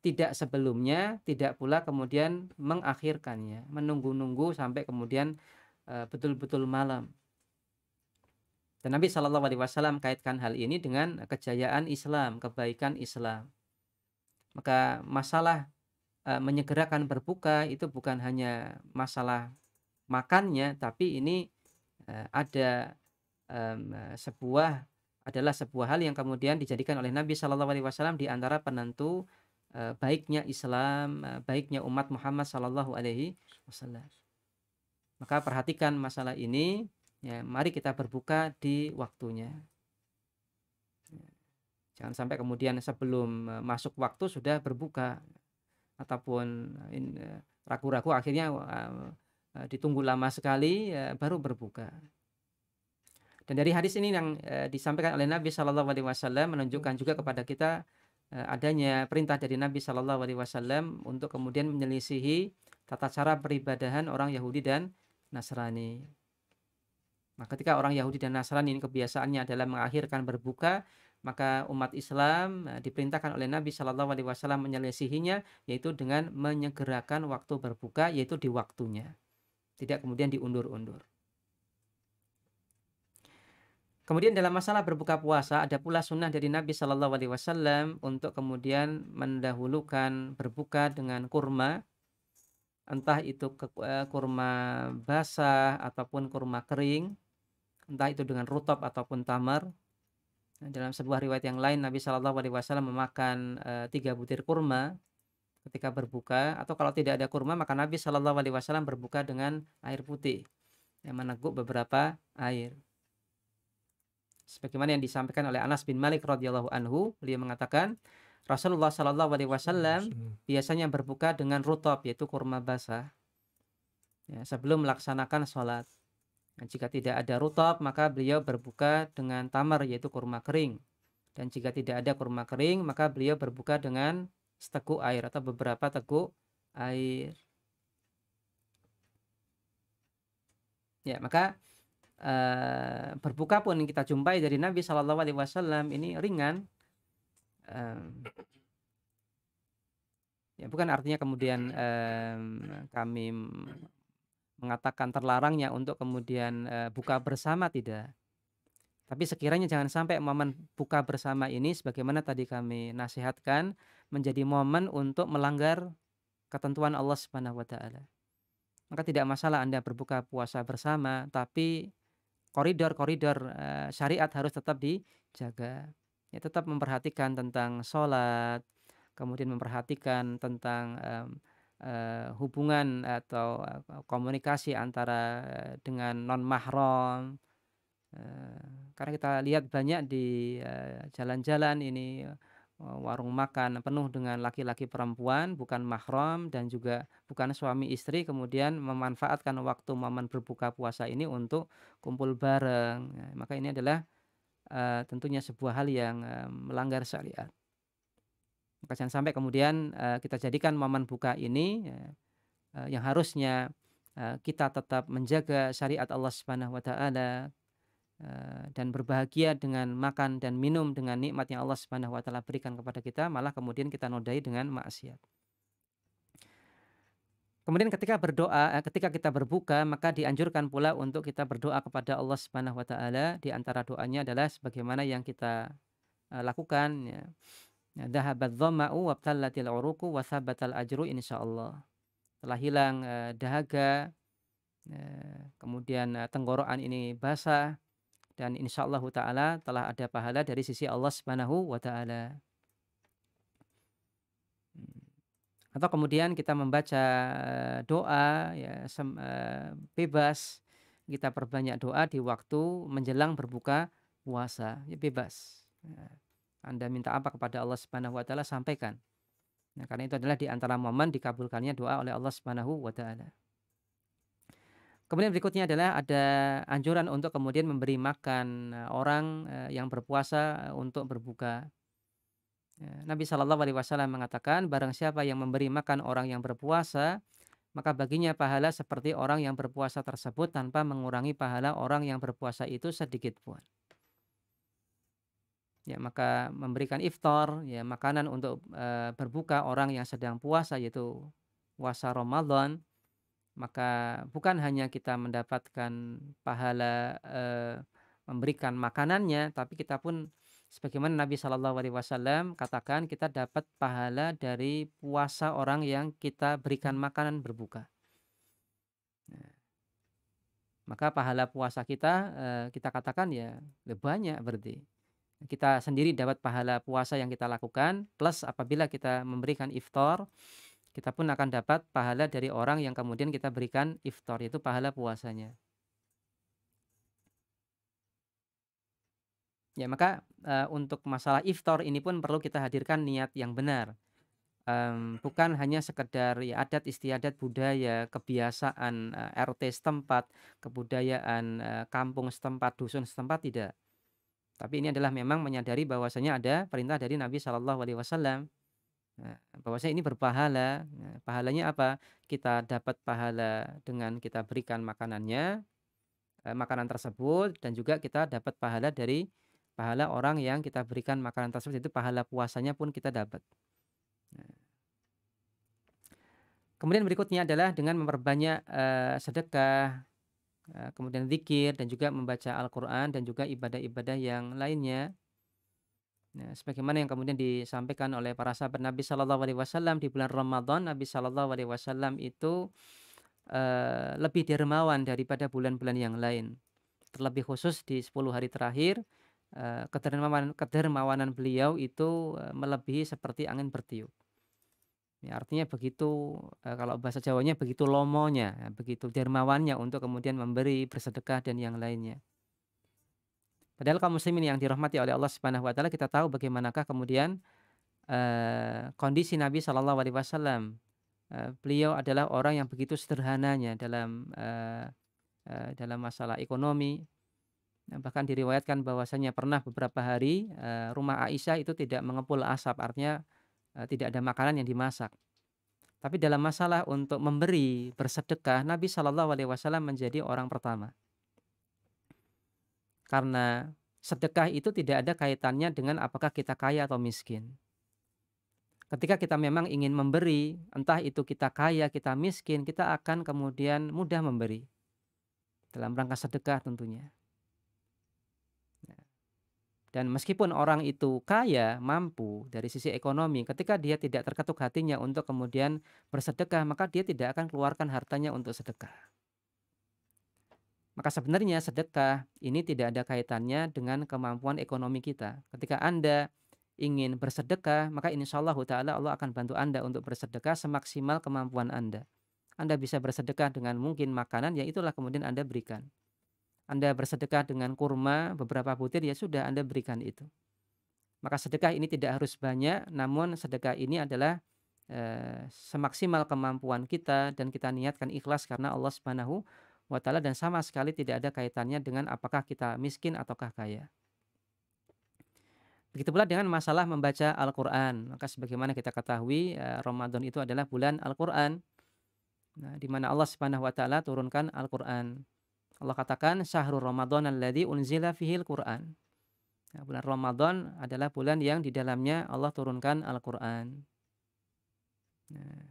Tidak sebelumnya, tidak pula kemudian mengakhirkannya, menunggu-nunggu sampai kemudian betul-betul malam. Dan Nabi Shallallahu Alaihi Wasallam kaitkan hal ini dengan kejayaan Islam, kebaikan Islam. Maka masalah menyegerakan berbuka itu bukan hanya masalah makannya, tapi ini ada adalah sebuah hal yang kemudian dijadikan oleh Nabi Shallallahu Alaihi Wasallam di antara penentu baiknya Islam, baiknya umat Muhammad Shallallahu Alaihi Wasallam. Maka perhatikan masalah ini, ya, mari kita berbuka di waktunya. Jangan sampai kemudian sebelum masuk waktu sudah berbuka, ataupun ragu-ragu akhirnya ditunggu lama sekali baru berbuka. Dan dari hadis ini yang disampaikan oleh Nabi Shallallahu Alaihi Wasallam menunjukkan juga kepada kita adanya perintah dari Nabi Shallallahu Alaihi Wasallam untuk kemudian menyelisihi tata cara peribadahan orang Yahudi dan Nasrani. Nah, ketika orang Yahudi dan Nasrani ini kebiasaannya adalah mengakhirkan berbuka, maka umat Islam diperintahkan oleh Nabi Shallallahu Alaihi Wasallam menyelisihinya, yaitu dengan menyegerakan waktu berbuka, yaitu di waktunya, tidak kemudian diundur-undur. Kemudian dalam masalah berbuka puasa ada pula sunnah dari Nabi Shallallahu Alaihi Wasallam untuk kemudian mendahulukan berbuka dengan kurma, entah itu kurma basah ataupun kurma kering, entah itu dengan rutab ataupun tamar. Dalam sebuah riwayat yang lain Nabi Shallallahu Alaihi Wasallam memakan 3 butir kurma ketika berbuka, atau kalau tidak ada kurma maka Nabi Shallallahu Alaihi Wasallam berbuka dengan air putih yang meneguk beberapa air. Sebagaimana yang disampaikan oleh Anas bin Malik radhiyallahu anhu, beliau mengatakan Rasulullah Shallallahu Alaihi Wasallam biasanya berbuka dengan rutab, yaitu kurma basah, ya, sebelum melaksanakan sholat. Dan jika tidak ada rutab maka beliau berbuka dengan tamar, yaitu kurma kering. Dan jika tidak ada kurma kering maka beliau berbuka dengan seteguk air atau beberapa teguk air. Ya, maka berbuka pun yang kita jumpai dari Nabi Shallallahu Alaihi Wasallam ini ringan, ya, bukan artinya kemudian kami mengatakan terlarangnya untuk kemudian buka bersama, tidak. Tapi sekiranya jangan sampai momen buka bersama ini sebagaimana tadi kami nasihatkan menjadi momen untuk melanggar ketentuan Allah Subhanahu wa taala. Maka tidak masalah Anda berbuka puasa bersama, tapi koridor-koridor syariat harus tetap dijaga. Ya, tetap memperhatikan tentang sholat, kemudian memperhatikan tentang hubungan atau komunikasi antara dengan non mahram. Karena kita lihat banyak di jalan-jalan ini warung makan penuh dengan laki-laki perempuan bukan mahram dan juga bukan suami istri, kemudian memanfaatkan waktu momen berbuka puasa ini untuk kumpul bareng. Ya, maka ini adalah tentunya sebuah hal yang melanggar syariat. Maka jangan sampai kemudian kita jadikan momen buka ini yang harusnya kita tetap menjaga syariat Allah Subhanahu wa taala dan berbahagia dengan makan dan minum dengan nikmat yang Allah Subhanahu wa taala berikan kepada kita, malah kemudian kita nodai dengan maksiat. Kemudian ketika berdoa, ketika kita berbuka, maka dianjurkan pula untuk kita berdoa kepada Allah Subhanahu wa taala. Di antara doanya adalah sebagaimana yang kita lakukan, ya. Dhahabat dhama'u wabtallatil uruqu wa thabatal ajru insyaallah. Telah hilang dahaga, kemudian tenggorokan ini basah, dan insyaallah taala telah ada pahala dari sisi Allah Subhanahu wa taala. Mmm, atau kemudian kita membaca, doa ya bebas, kita perbanyak doa di waktu menjelang berbuka puasa, ya bebas. Anda minta apa kepada Allah Subhanahu wa taala sampaikan. Nah, karena itu adalah di antara momen dikabulkannya doa oleh Allah Subhanahu wa taala. Kemudian berikutnya adalah ada anjuran untuk kemudian memberi makan, orang, yang berpuasa, untuk berbuka. Nabi Shallallahu alaihi wasallam mengatakan, barang siapa yang memberi makan orang yang berpuasa, maka baginya pahala seperti orang yang berpuasa tersebut tanpa mengurangi pahala orang yang berpuasa itu sedikit pun. Ya, maka memberikan iftar, ya makanan untuk, berbuka orang yang sedang puasa, yaitu puasa Ramadan, maka bukan hanya kita mendapatkan pahala, memberikan makanannya, tapi kita pun sebagaimana Nabi Shallallahu alaihi wasallam katakan, kita dapat pahala dari puasa orang yang kita berikan makanan berbuka. Nah, maka pahala puasa kita, kita katakan ya lebih banyak berarti. Kita sendiri dapat pahala puasa yang kita lakukan, plus apabila kita memberikan iftar, kita pun akan dapat pahala dari orang yang kemudian kita berikan iftar, yaitu pahala puasanya. Ya, maka, untuk masalah iftar ini pun perlu kita hadirkan niat yang benar. Bukan hanya sekedar ya adat istiadat budaya, kebiasaan, RT setempat, kebudayaan, kampung setempat, dusun setempat, tidak. Tapi ini adalah memang menyadari bahwasanya ada perintah dari Nabi Shallallahu alaihi wasallam, bahwasanya ini berpahala. Nah, pahalanya apa? Kita dapat pahala dengan kita berikan makanannya, makanan tersebut, dan juga kita dapat pahala dari pahala orang yang kita berikan makanan tersebut, itu pahala puasanya pun kita dapat. Nah, kemudian berikutnya adalah dengan memperbanyak, sedekah, kemudian zikir dan juga membaca Al-Qur'an dan juga ibadah-ibadah yang lainnya. Nah, sebagaimana yang kemudian disampaikan oleh para sahabat Nabi Shallallahu alaihi wasallam di bulan Ramadan, Nabi Shallallahu alaihi wasallam itu, lebih dermawan daripada bulan-bulan yang lain. Terlebih khusus di 10 hari terakhir, kedermawanan beliau itu, melebihi seperti angin bertiup. Ya, artinya begitu, kalau bahasa Jawanya begitu lomonya, ya, begitu dermawannya untuk kemudian memberi, bersedekah dan yang lainnya. Padahal kaum muslimin yang dirahmati oleh Allah Subhanahu wa taala, kita tahu bagaimanakah kemudian, kondisi Nabi Shallallahu alaihi wasallam. Beliau adalah orang yang begitu sederhananya dalam masalah ekonomi. Nah, bahkan diriwayatkan bahwasanya pernah beberapa hari, rumah Aisyah itu tidak mengepul asap, artinya, tidak ada makanan yang dimasak. Tapi dalam masalah untuk memberi, bersedekah, Nabi Shallallahu alaihi wasallam menjadi orang pertama. Karena sedekah itu tidak ada kaitannya dengan apakah kita kaya atau miskin. Ketika kita memang ingin memberi, entah itu kita kaya, kita miskin, kita akan kemudian mudah memberi. Dalam rangka sedekah tentunya. Dan meskipun orang itu kaya, mampu dari sisi ekonomi, ketika dia tidak terketuk hatinya untuk kemudian bersedekah, maka dia tidak akan keluarkan hartanya untuk sedekah. Maka sebenarnya sedekah ini tidak ada kaitannya dengan kemampuan ekonomi kita. Ketika Anda ingin bersedekah, maka insyaallah ta'ala Allah akan bantu Anda untuk bersedekah semaksimal kemampuan Anda. Anda bisa bersedekah dengan mungkin makanan, ya itulah kemudian Anda berikan. Anda bersedekah dengan kurma beberapa butir, ya sudah Anda berikan itu. Maka sedekah ini tidak harus banyak, namun sedekah ini adalah, semaksimal kemampuan kita dan kita niatkan ikhlas karena Allah Subhanahu wa taala, dan sama sekali tidak ada kaitannya dengan apakah kita miskin ataukah kaya. Begitu pula dengan masalah membaca Al-Qur'an, maka sebagaimana kita ketahui, Ramadan itu adalah bulan Al-Qur'an. Nah, di mana Allah Subhanahu wa taala turunkan Al-Qur'an. Allah katakan, "Syahrul Ramadan alladzi unzila fihil Qur'an." Nah, bulan Ramadan adalah bulan yang di dalamnya Allah turunkan Al-Qur'an. Nah,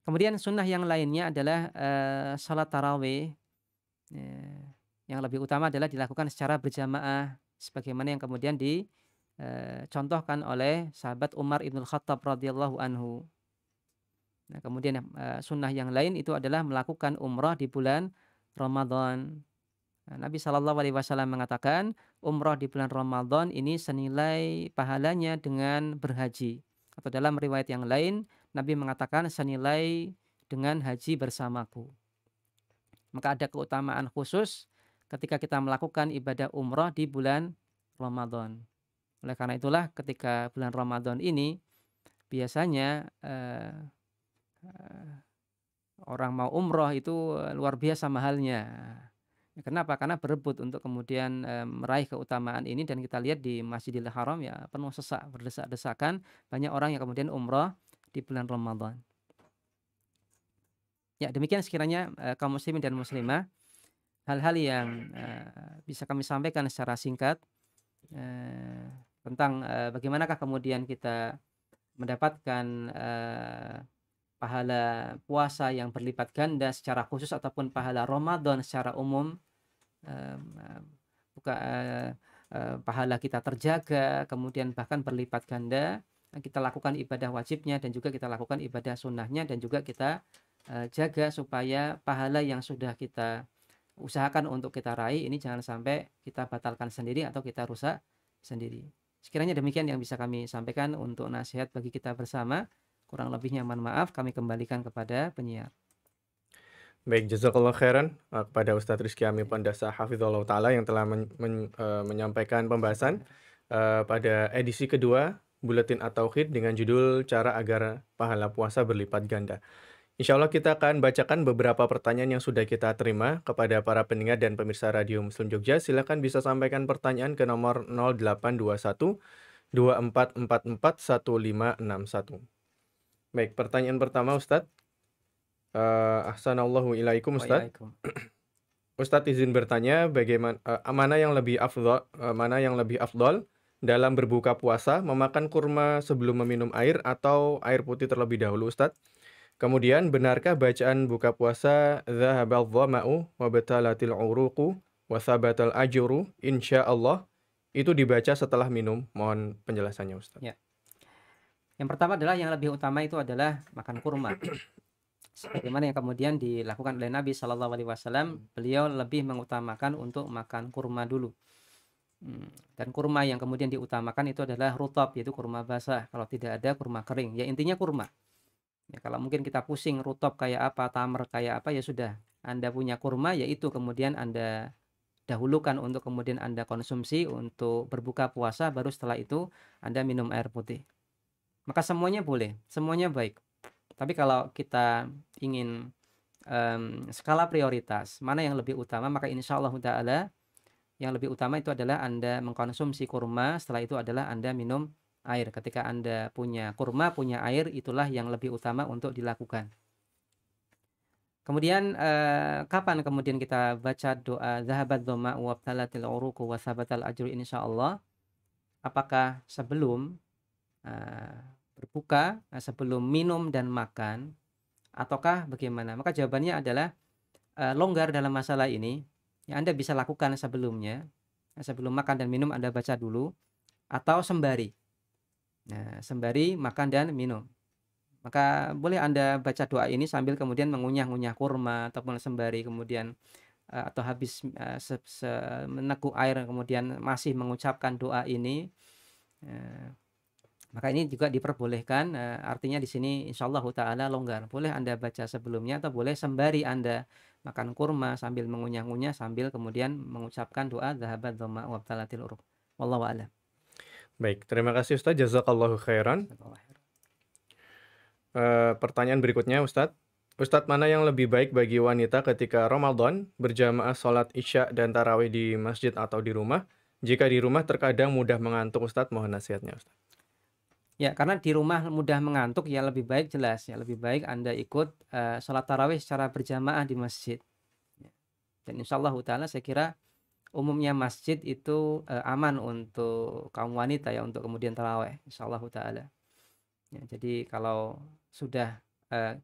kemudian sunnah yang lainnya adalah, salat tarawih, yang lebih utama adalah dilakukan secara berjamaah sebagaimana yang kemudian contohkan oleh sahabat Umar ibn Khattab radhiyallahu anhu. Nah, kemudian sunnah yang lain itu adalah melakukan umrah di bulan Ramadan. Nah, Nabi Shallallahu Alaihi Wasallam mengatakan umrah di bulan Ramadan ini senilai pahalanya dengan berhaji. Atau dalam riwayat yang lain, Nabi mengatakan senilai dengan haji bersamaku. Maka ada keutamaan khusus ketika kita melakukan ibadah umrah di bulan Ramadan. Oleh karena itulah ketika bulan Ramadan ini biasanya orang mau umroh itu luar biasa mahalnya. Kenapa? Karena berebut untuk kemudian meraih keutamaan ini, dan kita lihat di Masjidil Haram ya penuh sesak, berdesak-desakan, banyak orang yang kemudian umroh di bulan Ramadan. Ya, demikian sekiranya kaum muslimin dan muslimah hal-hal yang bisa kami sampaikan secara singkat tentang bagaimanakah kemudian kita mendapatkan pahala puasa yang berlipat ganda secara khusus ataupun pahala Ramadan secara umum. Pahala kita terjaga, kemudian bahkan berlipat ganda. Kita lakukan ibadah wajibnya dan juga kita lakukan ibadah sunnahnya, dan juga kita jaga supaya pahala yang sudah kita usahakan untuk kita raih ini jangan sampai kita batalkan sendiri atau kita rusak sendiri. Sekiranya demikian yang bisa kami sampaikan untuk nasihat bagi kita bersama. Kurang lebihnya mohon maaf, kami kembalikan kepada penyiar. Baik, jazakallah khairan kepada Ustadz Rizky Ami Pandasa Hafizullah Ta'ala yang telah menyampaikan pembahasan pada edisi kedua Buletin At-Tauhid dengan judul Cara Agar Pahala Puasa Berlipat Ganda. Insya Allah kita akan bacakan beberapa pertanyaan yang sudah kita terima kepada para pendengar dan pemirsa Radio Muslim Jogja. Silakan bisa sampaikan pertanyaan ke nomor 0821 2444 1561. Baik, pertanyaan pertama Ustadz. Ahsanallahu ilaikum Ustadz. Ustadz izin bertanya, bagaimana mana yang lebih afdol dalam berbuka puasa, memakan kurma sebelum meminum air atau air putih terlebih dahulu Ustadz? Kemudian, benarkah bacaan buka puasa Zahabal dhama'u wa batalatil uruqu wa thabatal ajru insyaallah itu dibaca setelah minum? Mohon penjelasannya Ustadz. Ya. Yang pertama adalah yang lebih utama itu adalah makan kurma. Sebagaimana yang kemudian dilakukan oleh Nabi Shallallahu Alaihi Wasallam, beliau lebih mengutamakan untuk makan kurma dulu. Dan kurma yang kemudian diutamakan itu adalah rutab, yaitu kurma basah. Kalau tidak ada kurma kering, ya intinya kurma. Ya, kalau mungkin kita pusing rutab kayak apa, tamar kayak apa, ya sudah. Anda punya kurma, yaitu kemudian Anda dahulukan untuk kemudian Anda konsumsi untuk berbuka puasa, baru setelah itu Anda minum air putih. Maka semuanya boleh, semuanya baik. Tapi kalau kita ingin skala prioritas, mana yang lebih utama, maka insya Allah ta'ala yang lebih utama itu adalah Anda mengkonsumsi kurma, setelah itu adalah Anda minum air. Ketika Anda punya kurma, punya air, itulah yang lebih utama untuk dilakukan. Kemudian kapan kemudian kita baca doa Zahabat dhoma wa btalatil uruqu wa thabatal ajru insyaallah? Apakah sebelum berbuka, sebelum minum dan makan, ataukah bagaimana? Maka jawabannya adalah longgar dalam masalah ini. Ya, Anda bisa lakukan sebelumnya, sebelum makan dan minum Anda baca dulu, atau sembari. Nah, sembari makan dan minum. Maka boleh Anda baca doa ini sambil kemudian mengunyah-ngunyah kurma, ataupun sembari kemudian atau habis meneguk air kemudian masih mengucapkan doa ini. Maka ini juga diperbolehkan, artinya di sini insyaallah ta'ala longgar. Boleh Anda baca sebelumnya atau boleh sembari Anda makan kurma sambil mengunyah-ngunyah sambil kemudian mengucapkan doa Zahabat dhoma wa btalatil uruq. Wallahu a'lam. Baik, terima kasih Ustaz, jazakallahu khairan. Pertanyaan berikutnya Ustadz. Ustadz, mana yang lebih baik bagi wanita ketika Ramadan berjamaah sholat isya dan tarawih di masjid atau di rumah? Jika di rumah terkadang mudah mengantuk Ustadz, mohon nasihatnya Ustadz. Ya, karena di rumah mudah mengantuk, ya lebih baik jelas ya lebih baik Anda ikut sholat tarawih secara berjamaah di masjid. Dan insyaallah ta'ala saya kira umumnya masjid itu aman untuk kaum wanita ya untuk kemudian tarawih insyaallah ta'ala. Ya, jadi kalau sudah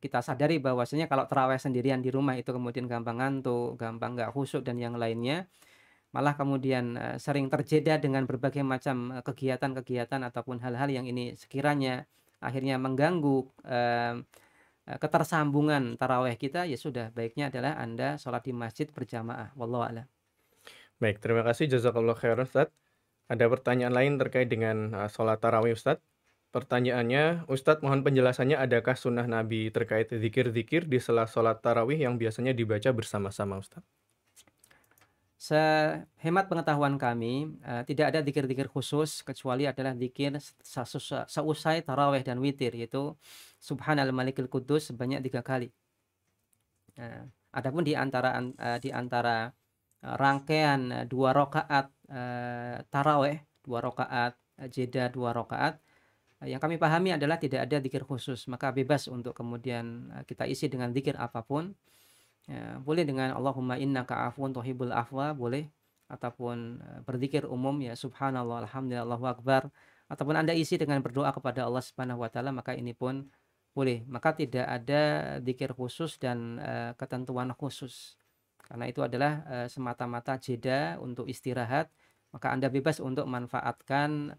kita sadari bahwasanya kalau tarawih sendirian di rumah itu kemudian gampang ngantuk, gampang nggak khusyuk dan yang lainnya, malah kemudian sering terjeda dengan berbagai macam kegiatan-kegiatan ataupun hal-hal yang ini sekiranya akhirnya mengganggu ketersambungan tarawih kita, ya sudah baiknya adalah Anda sholat di masjid berjamaah. Wallahu a'lam. Baik, terima kasih jazakallahu khairan Ustaz. Ada pertanyaan lain terkait dengan, sholat tarawih Ustaz. Pertanyaannya, Ustaz mohon penjelasannya adakah sunnah Nabi terkait zikir-zikir di sela sholat tarawih yang biasanya dibaca bersama-sama Ustaz? Sehemat pengetahuan kami, tidak ada zikir-zikir khusus kecuali adalah zikir seusai tarawih dan witir, yaitu Subhanal Malikil Quddus sebanyak 3 kali. Adapun di antara rangkaian 2 rakaat tarawih, 2 rakaat jeda 2 rakaat, yang kami pahami adalah tidak ada zikir khusus, maka bebas untuk kemudian kita isi dengan zikir apapun. Boleh dengan Allahumma innaka afuwun tuhibbul afwa, boleh, ataupun berzikir umum ya subhanallah, alhamdulillah, Allahu akbar, ataupun Anda isi dengan berdoa kepada Allah Subhanahu wa taala, maka ini pun boleh. Maka tidak ada zikir khusus dan ketentuan khusus. Karena itu adalah semata-mata jeda untuk istirahat, maka Anda bebas untuk manfaatkan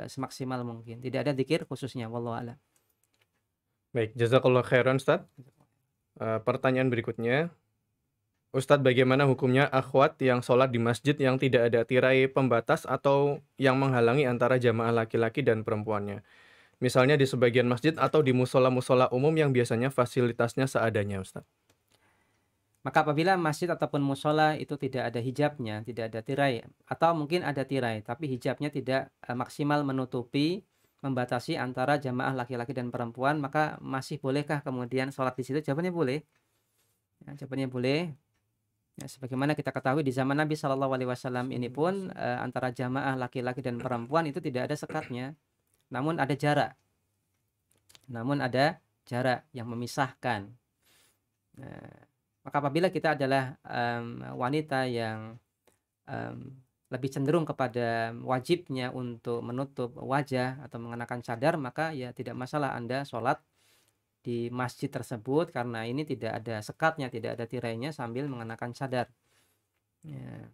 semaksimal mungkin. Tidak ada zikir khususnya, wallahu a'lam. Baik, jazakallahu khairan Ustaz. Pertanyaan berikutnya, Ustadz bagaimana hukumnya akhwat yang sholat di masjid yang tidak ada tirai pembatas atau yang menghalangi antara jamaah laki-laki dan perempuannya? Misalnya di sebagian masjid atau di musola-musola umum yang biasanya fasilitasnya seadanya Ustadz. Maka apabila masjid ataupun musola itu tidak ada hijabnya, tidak ada tirai, atau mungkin ada tirai, tapi hijabnya tidak maksimal menutupi, membatasi antara jamaah laki-laki dan perempuan, maka masih bolehkah kemudian sholat di situ? Jawabannya boleh. Ya, jawabannya boleh. Ya, sebagaimana kita ketahui di zaman Nabi Shallallahu Alaihi Wasallam ini pun antara jamaah laki-laki dan perempuan itu tidak ada sekatnya, namun ada jarak. Namun ada jarak yang memisahkan. Nah, maka apabila kita adalah wanita yang lebih cenderung kepada wajibnya untuk menutup wajah atau mengenakan cadar, maka ya tidak masalah Anda sholat di masjid tersebut karena ini tidak ada sekatnya, tidak ada tirainya sambil mengenakan cadar. Ya,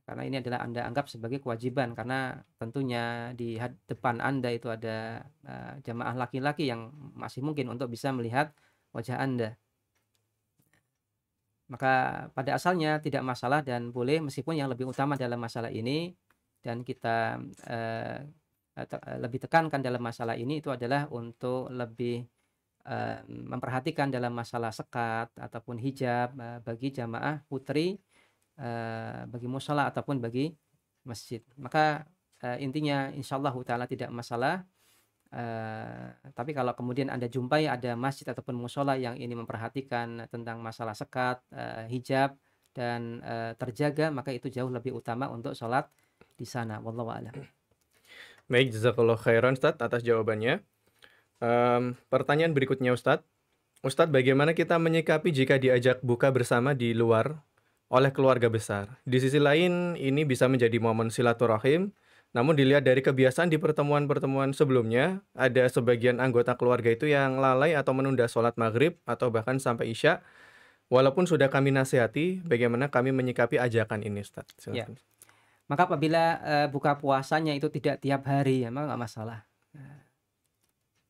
karena ini adalah Anda anggap sebagai kewajiban, karena tentunya di depan Anda itu ada jamaah laki-laki yang masih mungkin untuk bisa melihat wajah Anda. Maka pada asalnya tidak masalah dan boleh, meskipun yang lebih utama dalam masalah ini dan kita lebih tekankan dalam masalah ini itu adalah untuk lebih memperhatikan dalam masalah sekat ataupun hijab bagi jamaah putri, bagi mushola ataupun bagi masjid. Maka intinya insyaallah ta'ala tidak masalah. Tapi kalau kemudian Anda jumpai ada masjid ataupun mushola yang ini memperhatikan tentang masalah sekat, hijab, dan terjaga, maka itu jauh lebih utama untuk sholat di sana. Wallahu a'lam. Baik, jazakallahu khairan Ustadz atas jawabannya. Pertanyaan berikutnya Ustadz. Ustadz bagaimana kita menyikapi jika diajak buka bersama di luar oleh keluarga besar? Di sisi lain ini bisa menjadi momen silaturahim. Namun dilihat dari kebiasaan di pertemuan-pertemuan sebelumnya, ada sebagian anggota keluarga itu yang lalai atau menunda sholat maghrib atau bahkan sampai isya. Walaupun sudah kami nasihati, bagaimana kami menyikapi ajakan ini Ustaz? Ya. Silakan. Maka apabila buka puasanya itu tidak tiap hari, ya maka nggak masalah.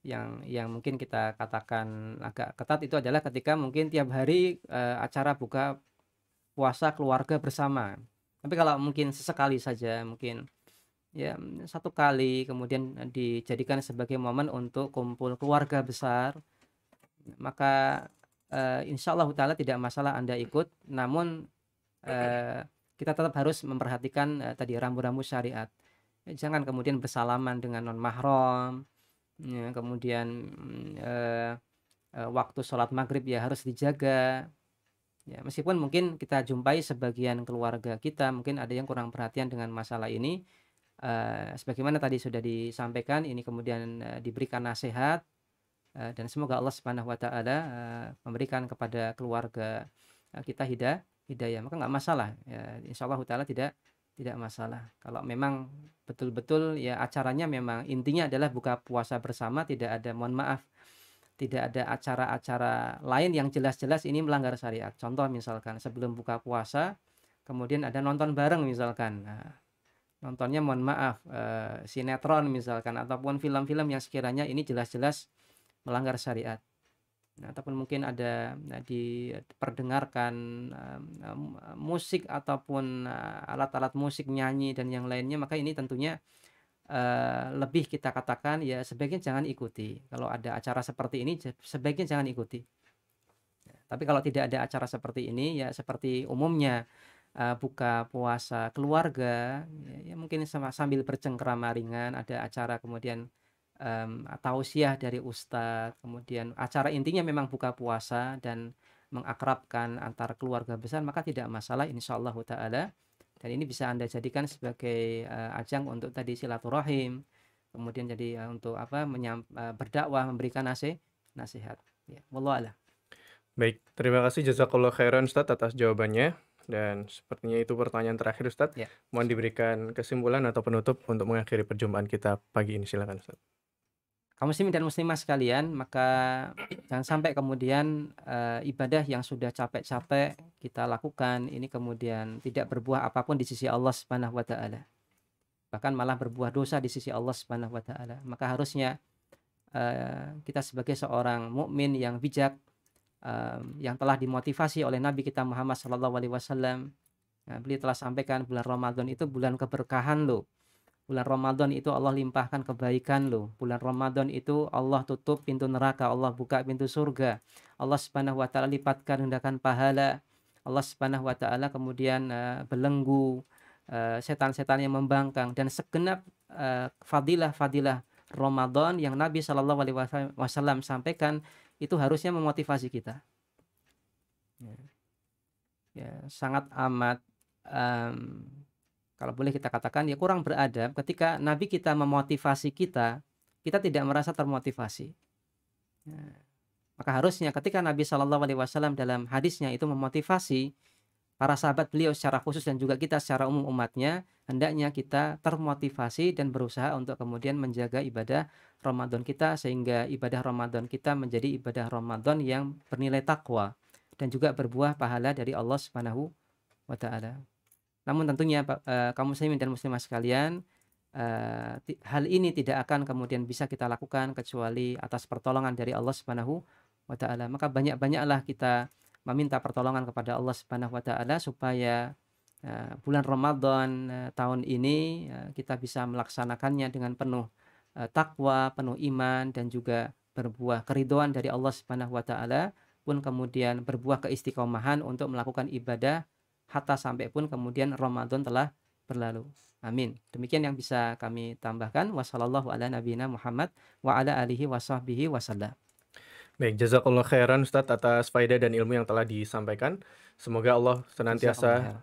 Yang mungkin kita katakan agak ketat itu adalah ketika mungkin tiap hari acara buka puasa keluarga bersama. Tapi kalau mungkin sesekali saja, mungkin ya 1 kali kemudian dijadikan sebagai momen untuk kumpul keluarga besar, maka insyaallah ta'ala tidak masalah Anda ikut, namun kita tetap harus memperhatikan tadi rambu-rambu syariat. Jangan kemudian bersalaman dengan non mahram, ya, kemudian waktu sholat maghrib ya harus dijaga. Ya, meskipun mungkin kita jumpai sebagian keluarga kita mungkin ada yang kurang perhatian dengan masalah ini. Sebagaimana tadi sudah disampaikan, ini kemudian diberikan nasihat dan semoga Allah Subhanahu wa taala memberikan kepada keluarga kita hidayah, maka nggak masalah. Ya, insyaallah taala tidak masalah. Kalau memang betul-betul ya acaranya memang intinya adalah buka puasa bersama, tidak ada, mohon maaf, tidak ada acara-acara lain yang jelas-jelas ini melanggar syariat. Contoh misalkan sebelum buka puasa kemudian ada nonton bareng misalkan. Nah, nontonnya mohon maaf sinetron misalkan ataupun film-film yang sekiranya ini jelas-jelas melanggar syariat. ataupun mungkin ada diperdengarkan, musik ataupun, alat-alat musik, nyanyi dan yang lainnya, maka ini tentunya, lebih kita katakan ya sebaiknya jangan ikuti. Kalau ada acara seperti ini sebaiknya jangan ikuti. Tapi kalau tidak ada acara seperti ini, ya seperti umumnya, buka puasa keluarga, ya mungkin sambil bercengkerama ringan, ada acara kemudian, tausiah dari ustadz, kemudian acara intinya memang buka puasa dan mengakrabkan antar keluarga besar, maka tidak masalah insyaallah taala. Dan ini bisa Anda jadikan sebagai, ajang untuk tadi silaturahim, kemudian jadi, untuk apa, berdakwah, memberikan nasihat. Ya, wallahu a'lam. Baik, terima kasih jazakallahu khairan Ustadz atas jawabannya. Dan sepertinya itu pertanyaan terakhir Ustadz. Ya. Mohon diberikan kesimpulan atau penutup untuk mengakhiri perjumpaan kita pagi ini. Silakan Ustadz. Kaum muslimin dan muslimah sekalian, maka jangan sampai kemudian, ibadah yang sudah capek-capek kita lakukan ini kemudian tidak berbuah apapun di sisi Allah Subhanahu wa taala. Bahkan malah berbuah dosa di sisi Allah Subhanahu wa taala. Maka harusnya, kita sebagai seorang mukmin yang bijak, yang telah dimotivasi oleh Nabi kita Muhammad sallallahu alaihi wasallam, beliau telah sampaikan bulan Ramadan itu bulan keberkahan loh. Bulan Ramadan itu Allah limpahkan kebaikan loh. Bulan Ramadan itu Allah tutup pintu neraka, Allah buka pintu surga. Allah Subhanahu wa taala lipatkan gandakan pahala. Allah Subhanahu wa taala kemudian, belenggu, setan-setan yang membangkang dan segenap, fadilah-fadilah Ramadan yang Nabi Shallallahu alaihi wasallam sampaikan itu harusnya memotivasi kita. Ya, ya sangat amat, kalau boleh kita katakan ya kurang beradab ketika Nabi kita memotivasi kita, kita tidak merasa termotivasi. Nah, maka harusnya ketika Nabi Shallallahu alaihi wasallam dalam hadisnya itu memotivasi para sahabat beliau secara khusus dan juga kita secara umum umatnya, hendaknya kita termotivasi dan berusaha untuk kemudian menjaga ibadah Ramadan kita sehingga ibadah Ramadan kita menjadi ibadah Ramadan yang bernilai takwa dan juga berbuah pahala dari Allah Subhanahu wa taala. Namun tentunya kaum muslimin dan muslimah sekalian, hal ini tidak akan kemudian bisa kita lakukan kecuali atas pertolongan dari Allah Subhanahu wa taala. Maka banyak-banyaklah kita meminta pertolongan kepada Allah Subhanahu wa taala supaya, bulan Ramadan, tahun ini, kita bisa melaksanakannya dengan penuh, takwa, penuh iman dan juga berbuah keridhaan dari Allah Subhanahu wa taala pun kemudian berbuah keistiqomahan untuk melakukan ibadah hatta sampai pun kemudian Ramadan telah berlalu. Amin. Demikian yang bisa kami tambahkan. Wassallallahu ala nabiyina Muhammad wa ala alihi washabbihi wasallam. Baik, jazakallahu khairan Ustadz atas faedah dan ilmu yang telah disampaikan. Semoga Allah senantiasa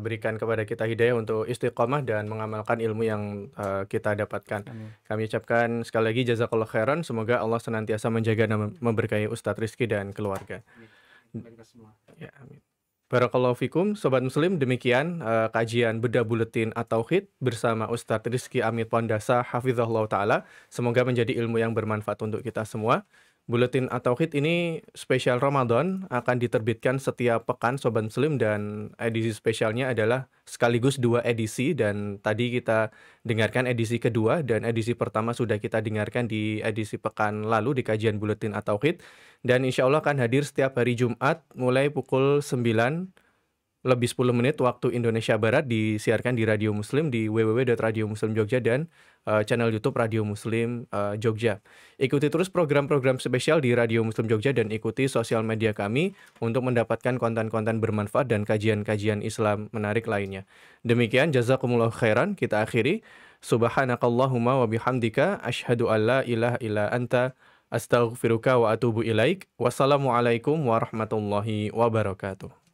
berikan kepada kita hidayah untuk istiqomah dan mengamalkan ilmu yang kita dapatkan. Amin. Kami ucapkan sekali lagi jazakallahu khairan. Semoga Allah senantiasa menjaga dan memberkahi Ustadz Rizky dan keluarga. Amin. Ya, amin. Barakallahu fikum, Sobat Muslim, demikian kajian Bedah Buletin At-Tauhid bersama Ustadz Rizky Amit Pondasa, Hafizahullah Ta'ala. Semoga menjadi ilmu yang bermanfaat untuk kita semua. Buletin At-Tauhid ini spesial Ramadan, akan diterbitkan setiap pekan Sobat Muslim, dan edisi spesialnya adalah sekaligus 2 edisi, dan tadi kita dengarkan edisi kedua dan edisi pertama sudah kita dengarkan di edisi pekan lalu di kajian Buletin At-Tauhid, dan insya Allah akan hadir setiap hari Jumat mulai pukul 9 lebih 10 menit waktu Indonesia Barat, disiarkan di Radio Muslim di www.radiomuslim Jogja dan channel YouTube Radio Muslim Jogja. Ikuti terus program-program spesial di Radio Muslim Jogja dan ikuti sosial media kami untuk mendapatkan konten-konten bermanfaat dan kajian-kajian Islam menarik lainnya. Demikian, jazakumullah khairan, kita akhiri. Subhanakallahumma wa bihamdika asyhadu an la ilaha illa anta astaghfiruka wa atubu ilaik. Wassalamualaikum warahmatullahi wabarakatuh.